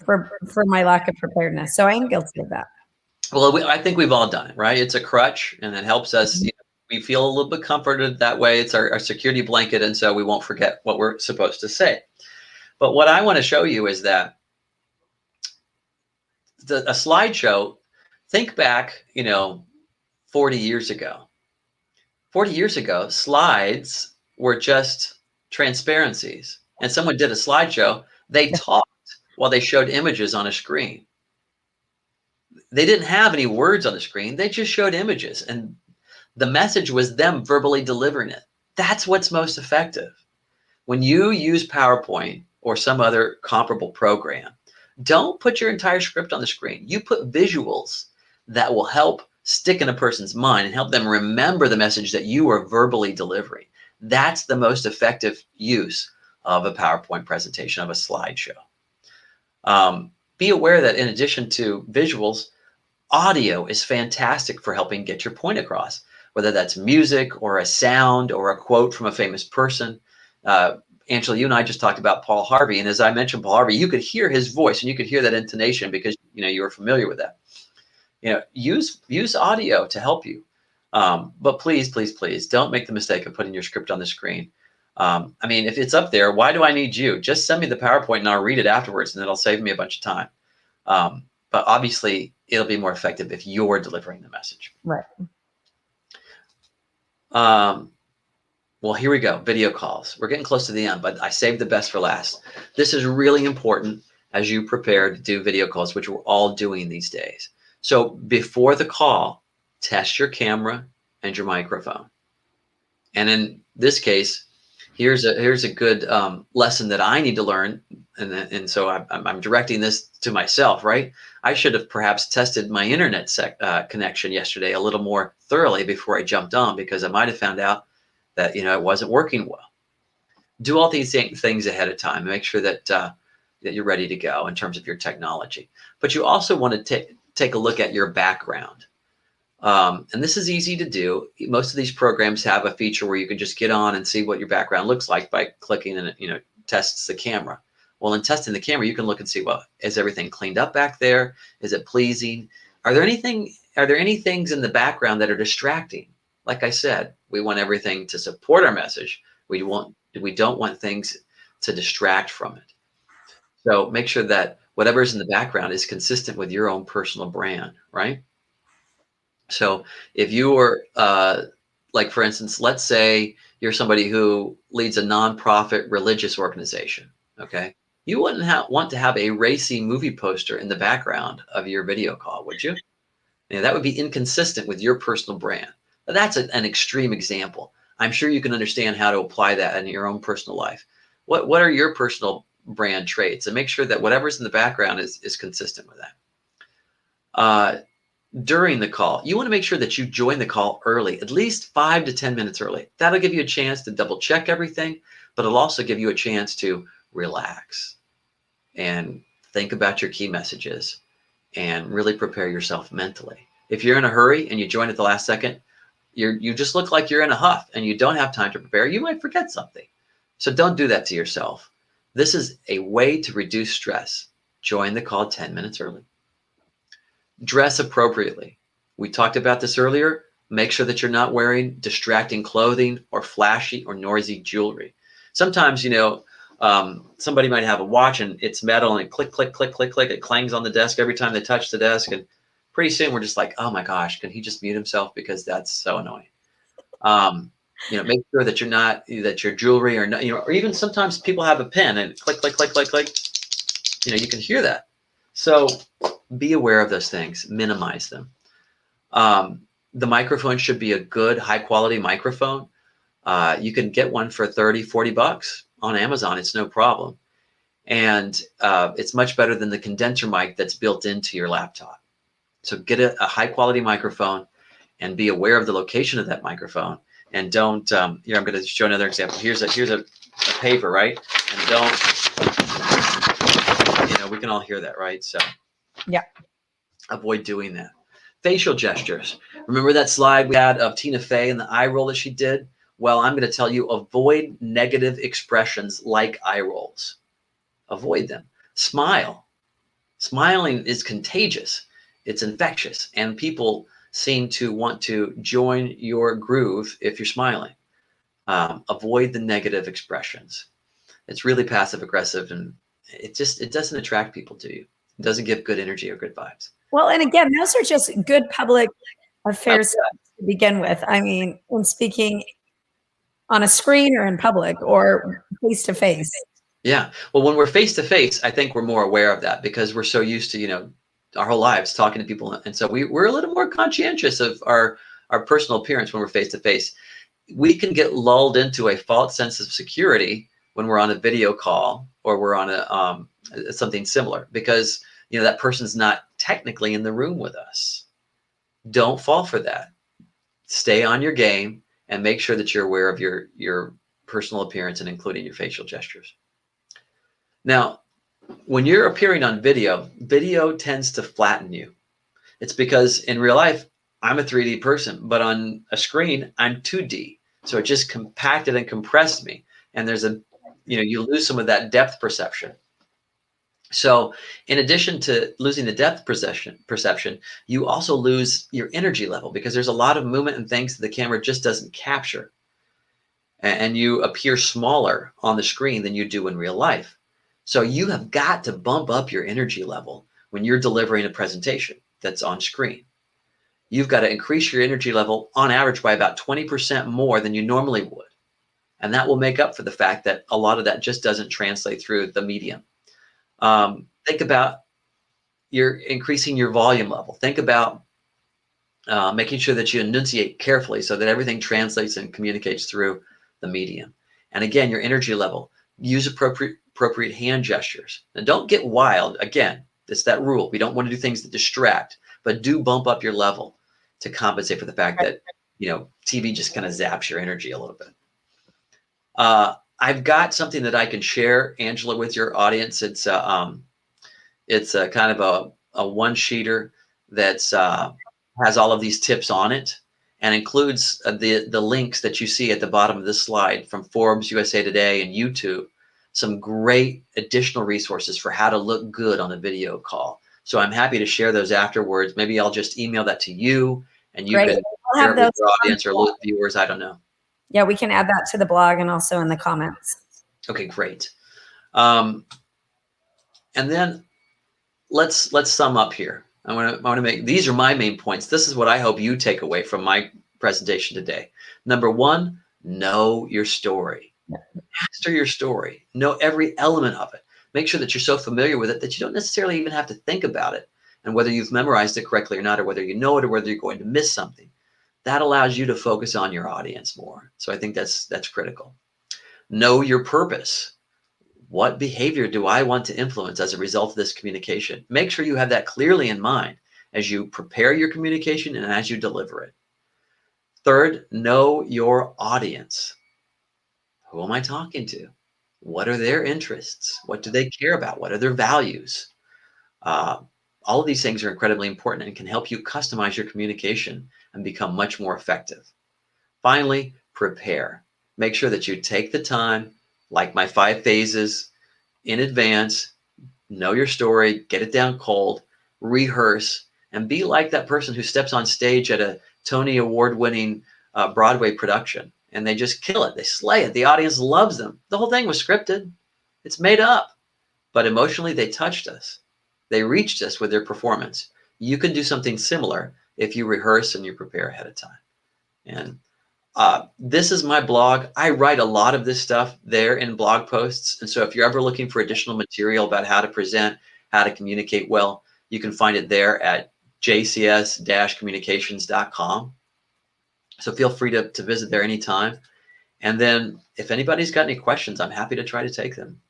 for my lack of preparedness. So I am guilty of that. Well, I think we've all done it, right? It's a crutch, and it helps us. Mhm. We feel a little bit comforted that way. It's our security blanket, and so we won't forget what we're supposed to say. But what I want to show you is that a slideshow, think back, 40 years ago. 40 years ago, slides were just transparencies. And someone did a slideshow, they Yeah. talked while they showed images on a screen. They didn't have any words on the screen, they just showed images. And the message was them verbally delivering it. That's what's most effective. When you use PowerPoint or some other comparable program, don't put your entire script on the screen. You put visuals that will help stick in a person's mind and help them remember the message that you are verbally delivering. That's the most effective use of a PowerPoint presentation, of a slideshow. Be aware that in addition to visuals, audio is fantastic for helping get your point across, whether that's music or a sound or a quote from a famous person. Angela, you and I just talked about Paul Harvey, and as I mentioned Paul Harvey, you could hear his voice and you could hear that intonation because you were familiar with that. Use audio to help you, but please, please, please don't make the mistake of putting your script on the screen. I mean, if it's up there, why do I need you? Just send me the PowerPoint and I'll read it afterwards, and it'll save me a bunch of time. But obviously, it'll be more effective if you're delivering the message. Right. Well, here we go. Video calls. We're getting close to the end, but I saved the best for last. This is really important as you prepare to do video calls, which we're all doing these days. So before the call, test your camera and your microphone. And in this case, here's a good lesson that I need to learn, and so I'm directing this to myself, right? I should have perhaps tested my internet connection yesterday a little more thoroughly before I jumped on, because I might have found out that it wasn't working well. Do all these things ahead of time and make sure that that you're ready to go in terms of your technology. But you also want to take a look at your background. And this is easy to do. Most of these programs have a feature where you can just get on and see what your background looks like by clicking, and it tests the camera. Well, in testing the camera, you can look and see, well, is everything cleaned up back there? Is it pleasing? Are there any things in the background that are distracting? Like I said, we want everything to support our message. We don't want things to distract from it. So make sure that whatever's in the background is consistent with your own personal brand, right? So if you were, like, for instance, let's say you're somebody who leads a nonprofit religious organization, okay? You wouldn't want to have a racy movie poster in the background of your video call, would you? That would be inconsistent with your personal brand. But that's an extreme example. I'm sure you can understand how to apply that in your own personal life. What are your personal brand traits? And make sure that whatever's in the background is consistent with that. During the call, you want to make sure that you join the call early, at least 5 to 10 minutes early. That'll give you a chance to double check everything, but it'll also give you a chance to relax and think about your key messages and really prepare yourself mentally. If you're in a hurry and you join at the last second, you just look like you're in a huff and you don't have time to prepare. You might forget something. So don't do that to yourself. This is a way to reduce stress. Join the call 10 minutes early. Dress appropriately. We talked about this earlier. Make sure that you're not wearing distracting clothing or flashy or noisy jewelry. Sometimes, somebody might have a watch and it's metal and it click, click, click, click, click. It clangs on the desk every time they touch the desk. And pretty soon we're just like, oh my gosh, can he just mute himself? Because that's so annoying. Make sure that that your jewelry or not, or even sometimes people have a pen and click, click, click, click, click. You can hear that. So be aware of those things, minimize them. The microphone should be a good, high quality microphone. You can get one for $30, $40 on Amazon. It's no problem. And it's much better than the condenser mic that's built into your laptop. So get a high quality microphone and be aware of the location of that microphone. And don't, here, I'm going to show another example. Here's a paver, right? And don't, we can all hear that, right? So Yeah. avoid doing that. Facial gestures. Remember that slide we had of Tina Fey and the eye roll that she did? Well, I'm going to tell you, avoid negative expressions like eye rolls. Avoid them. Smile. Smiling is contagious. It's infectious. And people seem to want to join your groove if you're smiling. Avoid the negative expressions. It's really passive aggressive, and it doesn't attract people to you. It doesn't give good energy or good vibes. Well, and again, those are just good public affairs to begin with. I mean, when speaking on a screen or in public or face to face. Yeah. Well, when we're face to face, I think we're more aware of that because we're so used to, our whole lives talking to people. And so we're a little more conscientious of our personal appearance when we're face to face. We can get lulled into a false sense of security when we're on a video call or we're on something similar because, that person's not technically in the room with us. Don't fall for that. Stay on your game and make sure that you're aware of your personal appearance and including your facial gestures. Now, when you're appearing on video tends to flatten you. It's because in real life, I'm a 3D person, but on a screen, I'm 2D. So it just compacted and compressed me. And there's you lose some of that depth perception. So in addition to losing the depth perception, you also lose your energy level because there's a lot of movement and things that the camera just doesn't capture. And you appear smaller on the screen than you do in real life. So you have got to bump up your energy level when you're delivering a presentation that's on screen. You've got to increase your energy level on average by about 20% more than you normally would. And that will make up for the fact that a lot of that just doesn't translate through the medium. Think about increasing your volume level. Think about making sure that you enunciate carefully so that everything translates and communicates through the medium. And again, your energy level. Use appropriate hand gestures. And don't get wild. Again, it's that rule. We don't want to do things that distract, but do bump up your level to compensate for the fact that, TV just kind of zaps your energy a little bit. I've got something that I can share, Angela, with your audience. It's kind of a one-sheeter that's has all of these tips on it and includes the links that you see at the bottom of this slide from Forbes, USA Today, and YouTube. Some great additional resources for how to look good on a video call. So I'm happy to share those afterwards. Maybe I'll just email that to you and you can share it with your audience or viewers. I don't know. Yeah, we can add that to the blog and also in the comments. Okay, great. And then let's sum up here. I want to make, these are my main points. This is what I hope you take away from my presentation today. Number one, know your story. Master your story. Know every element of it. Make sure that you're so familiar with it that you don't necessarily even have to think about it and whether you've memorized it correctly or not, or whether you know it or whether you're going to miss something. That allows you to focus on your audience more. So I think that's critical. Know your purpose. What behavior do I want to influence as a result of this communication? Make sure you have that clearly in mind as you prepare your communication and as you deliver it. Third, know your audience. Who am I talking to? What are their interests? What do they care about? What are their values? All of these things are incredibly important and can help you customize your communication and become much more effective. Finally, prepare. Make sure that you take the time, like my 5 phases, in advance, know your story, get it down cold, rehearse, and be like that person who steps on stage at a Tony Award-winning Broadway production. And they just kill it. They slay it. The audience loves them. The whole thing was scripted. It's made up. But emotionally, they touched us. They reached us with their performance. You can do something similar if you rehearse and you prepare ahead of time. And this is my blog. I write a lot of this stuff there in blog posts. And so if you're ever looking for additional material about how to present, how to communicate well, you can find it there at jcs-communications.com. So feel free to visit there anytime. And then if anybody's got any questions, I'm happy to try to take them.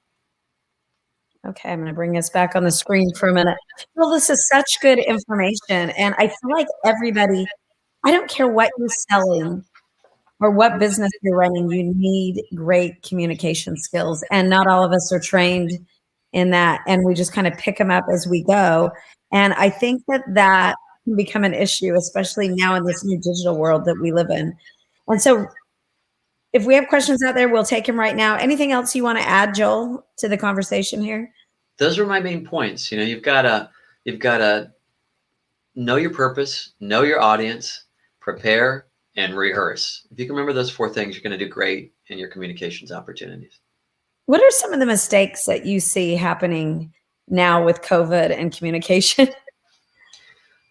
Okay, I'm going to bring us back on the screen for a minute. Well, this is such good information. And I feel like everybody, I don't care what you're selling or what business you're running, you need great communication skills. And not all of us are trained in that. And we just kind of pick them up as we go. And I think that that can become an issue, especially now in this new digital world that we live in. And so if we have questions out there, we'll take them right now. Anything else you want to add, Joel, to the conversation here? Those were my main points. You've got to know your purpose, know your audience, prepare, and rehearse. If you can remember those 4 things, you're going to do great in your communications opportunities. What are some of the mistakes that you see happening now with COVID and communication?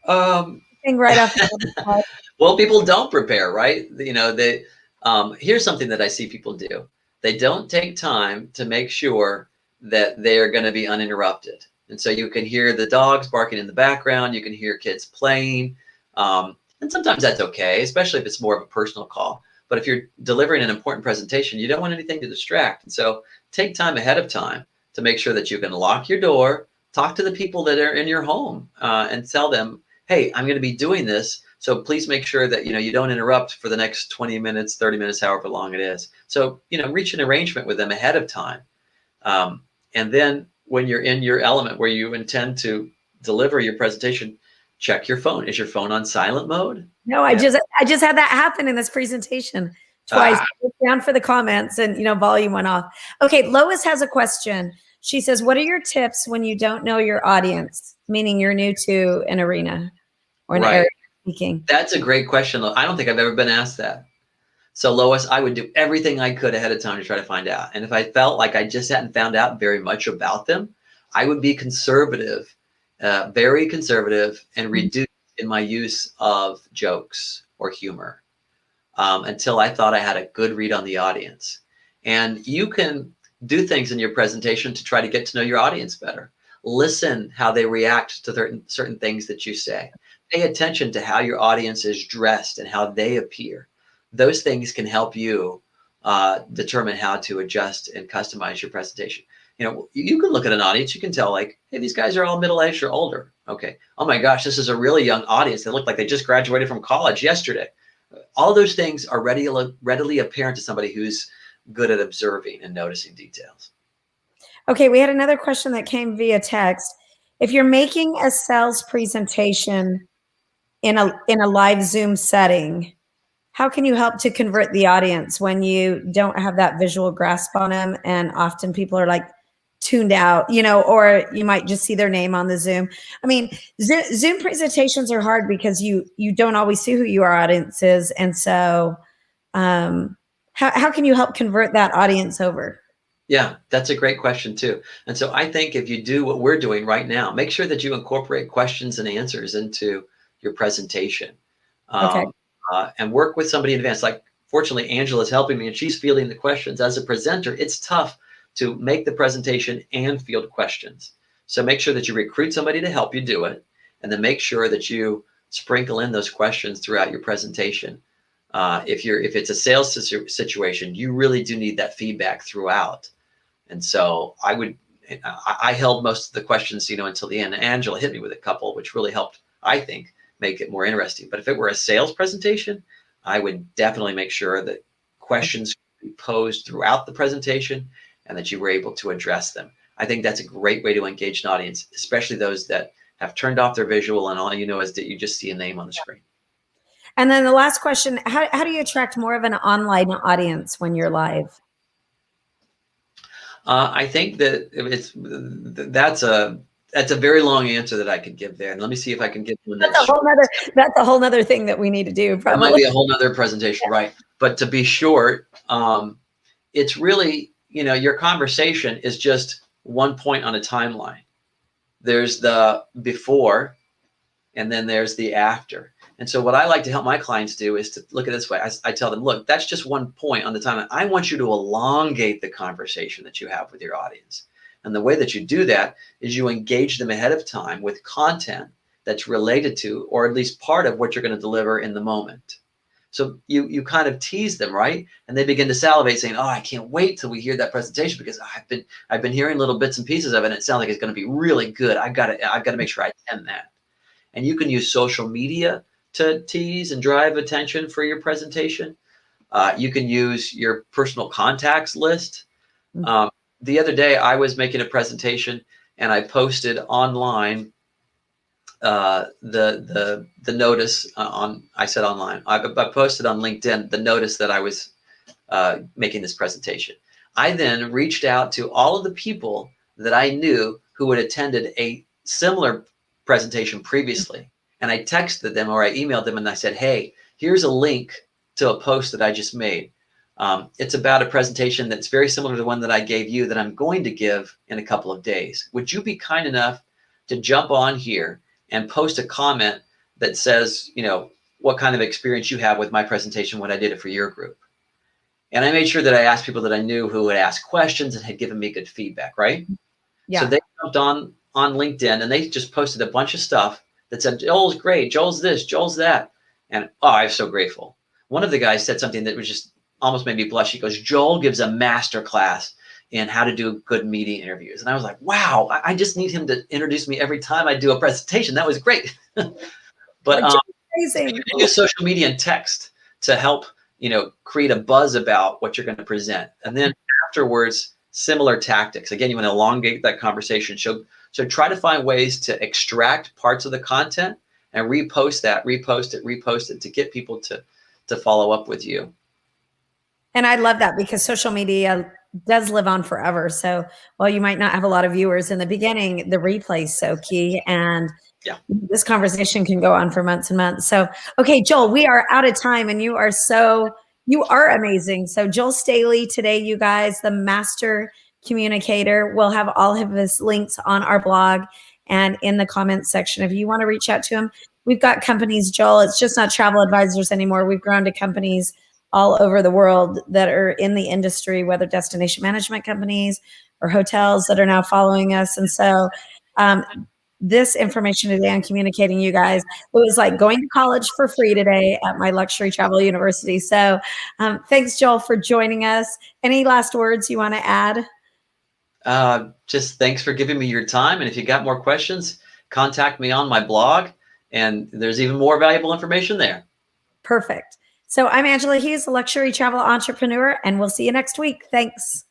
Um, Thing right off the top. well, people don't prepare, right? Here's something that I see people do. They don't take time to make sure that they are going to be uninterrupted. And so you can hear the dogs barking in the background. You can hear kids playing. And sometimes that's okay, especially if it's more of a personal call. But if you're delivering an important presentation, you don't want anything to distract. And so take time ahead of time to make sure that you can lock your door, talk to the people that are in your home, and tell them, hey, I'm going to be doing this. So please make sure that you don't interrupt for the next 20 minutes, 30 minutes, however long it is. So reach an arrangement with them ahead of time. And then when you're in your element where you intend to deliver your presentation, check your phone. Is your phone on silent mode? No, I just had that happen in this presentation twice. Ah, I looked down for the comments and volume went off. Okay, Lois has a question. She says, "What are your tips when you don't know your audience, meaning you're new to an arena or an area right. speaking?" That's a great question. I don't think I've ever been asked that. So Lois, I would do everything I could ahead of time to try to find out. And if I felt like I just hadn't found out very much about them, I would be conservative, very conservative, and reduce in my use of jokes or humor until I thought I had a good read on the audience. And you can do things in your presentation to try to get to know your audience better. Listen how they react to certain things that you say. Pay attention to how your audience is dressed and how they appear. Those things can help you determine how to adjust and customize your presentation. You can look at an audience, you can tell like, hey, these guys are all middle-aged or older. Okay. Oh my gosh, this is a really young audience. They look like they just graduated from college yesterday. All those things are readily apparent to somebody who's good at observing and noticing details. Okay, we had another question that came via text. If you're making a sales presentation in a live Zoom setting, how can you help to convert the audience when you don't have that visual grasp on them? And often people are like tuned out, or you might just see their name on the Zoom. I mean, Zoom presentations are hard because you don't always see who your audience is. And so how can you help convert that audience over? Yeah, that's a great question too. And so I think if you do what we're doing right now, make sure that you incorporate questions and answers into your presentation, Okay. um, and work with somebody in advance. Like, fortunately, Angela's helping me and she's fielding the questions. As a presenter, it's tough to make the presentation and field questions. So make sure that you recruit somebody to help you do it, and then make sure that you sprinkle in those questions throughout your presentation. If it's a sales situation, you really do need that feedback throughout. And so I held most of the questions, until the end. Angela hit me with a couple, which really helped, I think, make it more interesting. But if it were a sales presentation, I would definitely make sure that questions be posed throughout the presentation and that you were able to address them. I think that's a great way to engage an audience, especially those that have turned off their visual and all you know is that you just see a name on the screen. And then the last question, how do you attract more of an online audience when you're live? I think that that's a very long answer that I could give there. And let me see if I can get one that's short. That's a whole nother thing that we need to do, That might probably. be a whole nother presentation, right? But to be short, it's really, your conversation is just one point on a timeline. There's the before, and then there's the after. And so what I like to help my clients do is to look at it this way. I tell them, look, that's just one point on the timeline. I want you to elongate the conversation that you have with your audience. And the way that you do that is you engage them ahead of time with content that's related to, or at least part of what you're going to deliver in the moment. So you kind of tease them, right? And they begin to salivate, saying, "Oh, I can't wait till we hear that presentation because I've been hearing little bits and pieces of it, and it sounds like it's going to be really good. I've got to make sure I attend that." And you can use social media to tease and drive attention for your presentation. You can use your personal contacts list. Um, the other day, I was making a presentation and I posted online the notice on. I said online. I posted on LinkedIn the notice that I was making this presentation. I then reached out to all of the people that I knew who had attended a similar presentation previously, and I texted them or I emailed them and I said, "Hey, here's a link to a post that I just made. It's about a presentation that's very similar to the one that I gave you that I'm going to give in a couple of days. Would you be kind enough to jump on here and post a comment that says, what kind of experience you have with my presentation when I did it for your group?" And I made sure that I asked people that I knew who had asked questions and had given me good feedback, right? So Yeah. they jumped on LinkedIn and they just posted a bunch of stuff that said, "Joel's great, Joel's this, Joel's that." And I'm so grateful. One of the guys said something that was just almost made me blush. He goes, "Joel gives a master class in how to do good media interviews." And I was like, wow, I just need him to introduce me every time I do a presentation. That was great. But Which is so you amazing. can use social media and text to help, create a buzz about what you're going to present. And then afterwards, similar tactics. Again, you want to elongate that conversation. So try to find ways to extract parts of the content and repost it to get people to follow up with you. And I love that because social media does live on forever. So while you might not have a lot of viewers in the beginning, the replay is so key. And Yeah. this conversation can go on for months and months. So, okay, Joel, we are out of time and you are amazing. So Joel Staley today, you guys, the master communicator. We'll have all of his links on our blog and in the comments section. If you want to reach out to him, we've got companies, Joel, it's just not travel advisors anymore. We've grown to companies all over the world that are in the industry, whether destination management companies or hotels that are now following us. And so this information today on communicating, you guys, it was like going to college for free today at my luxury travel university. So thanks, Joel, for joining us. Any last words you want to add? Just thanks for giving me your time. And if you got more questions, contact me on my blog. And there's even more valuable information there. Perfect. So I'm Angela Hughes, a luxury travel entrepreneur, and we'll see you next week. Thanks.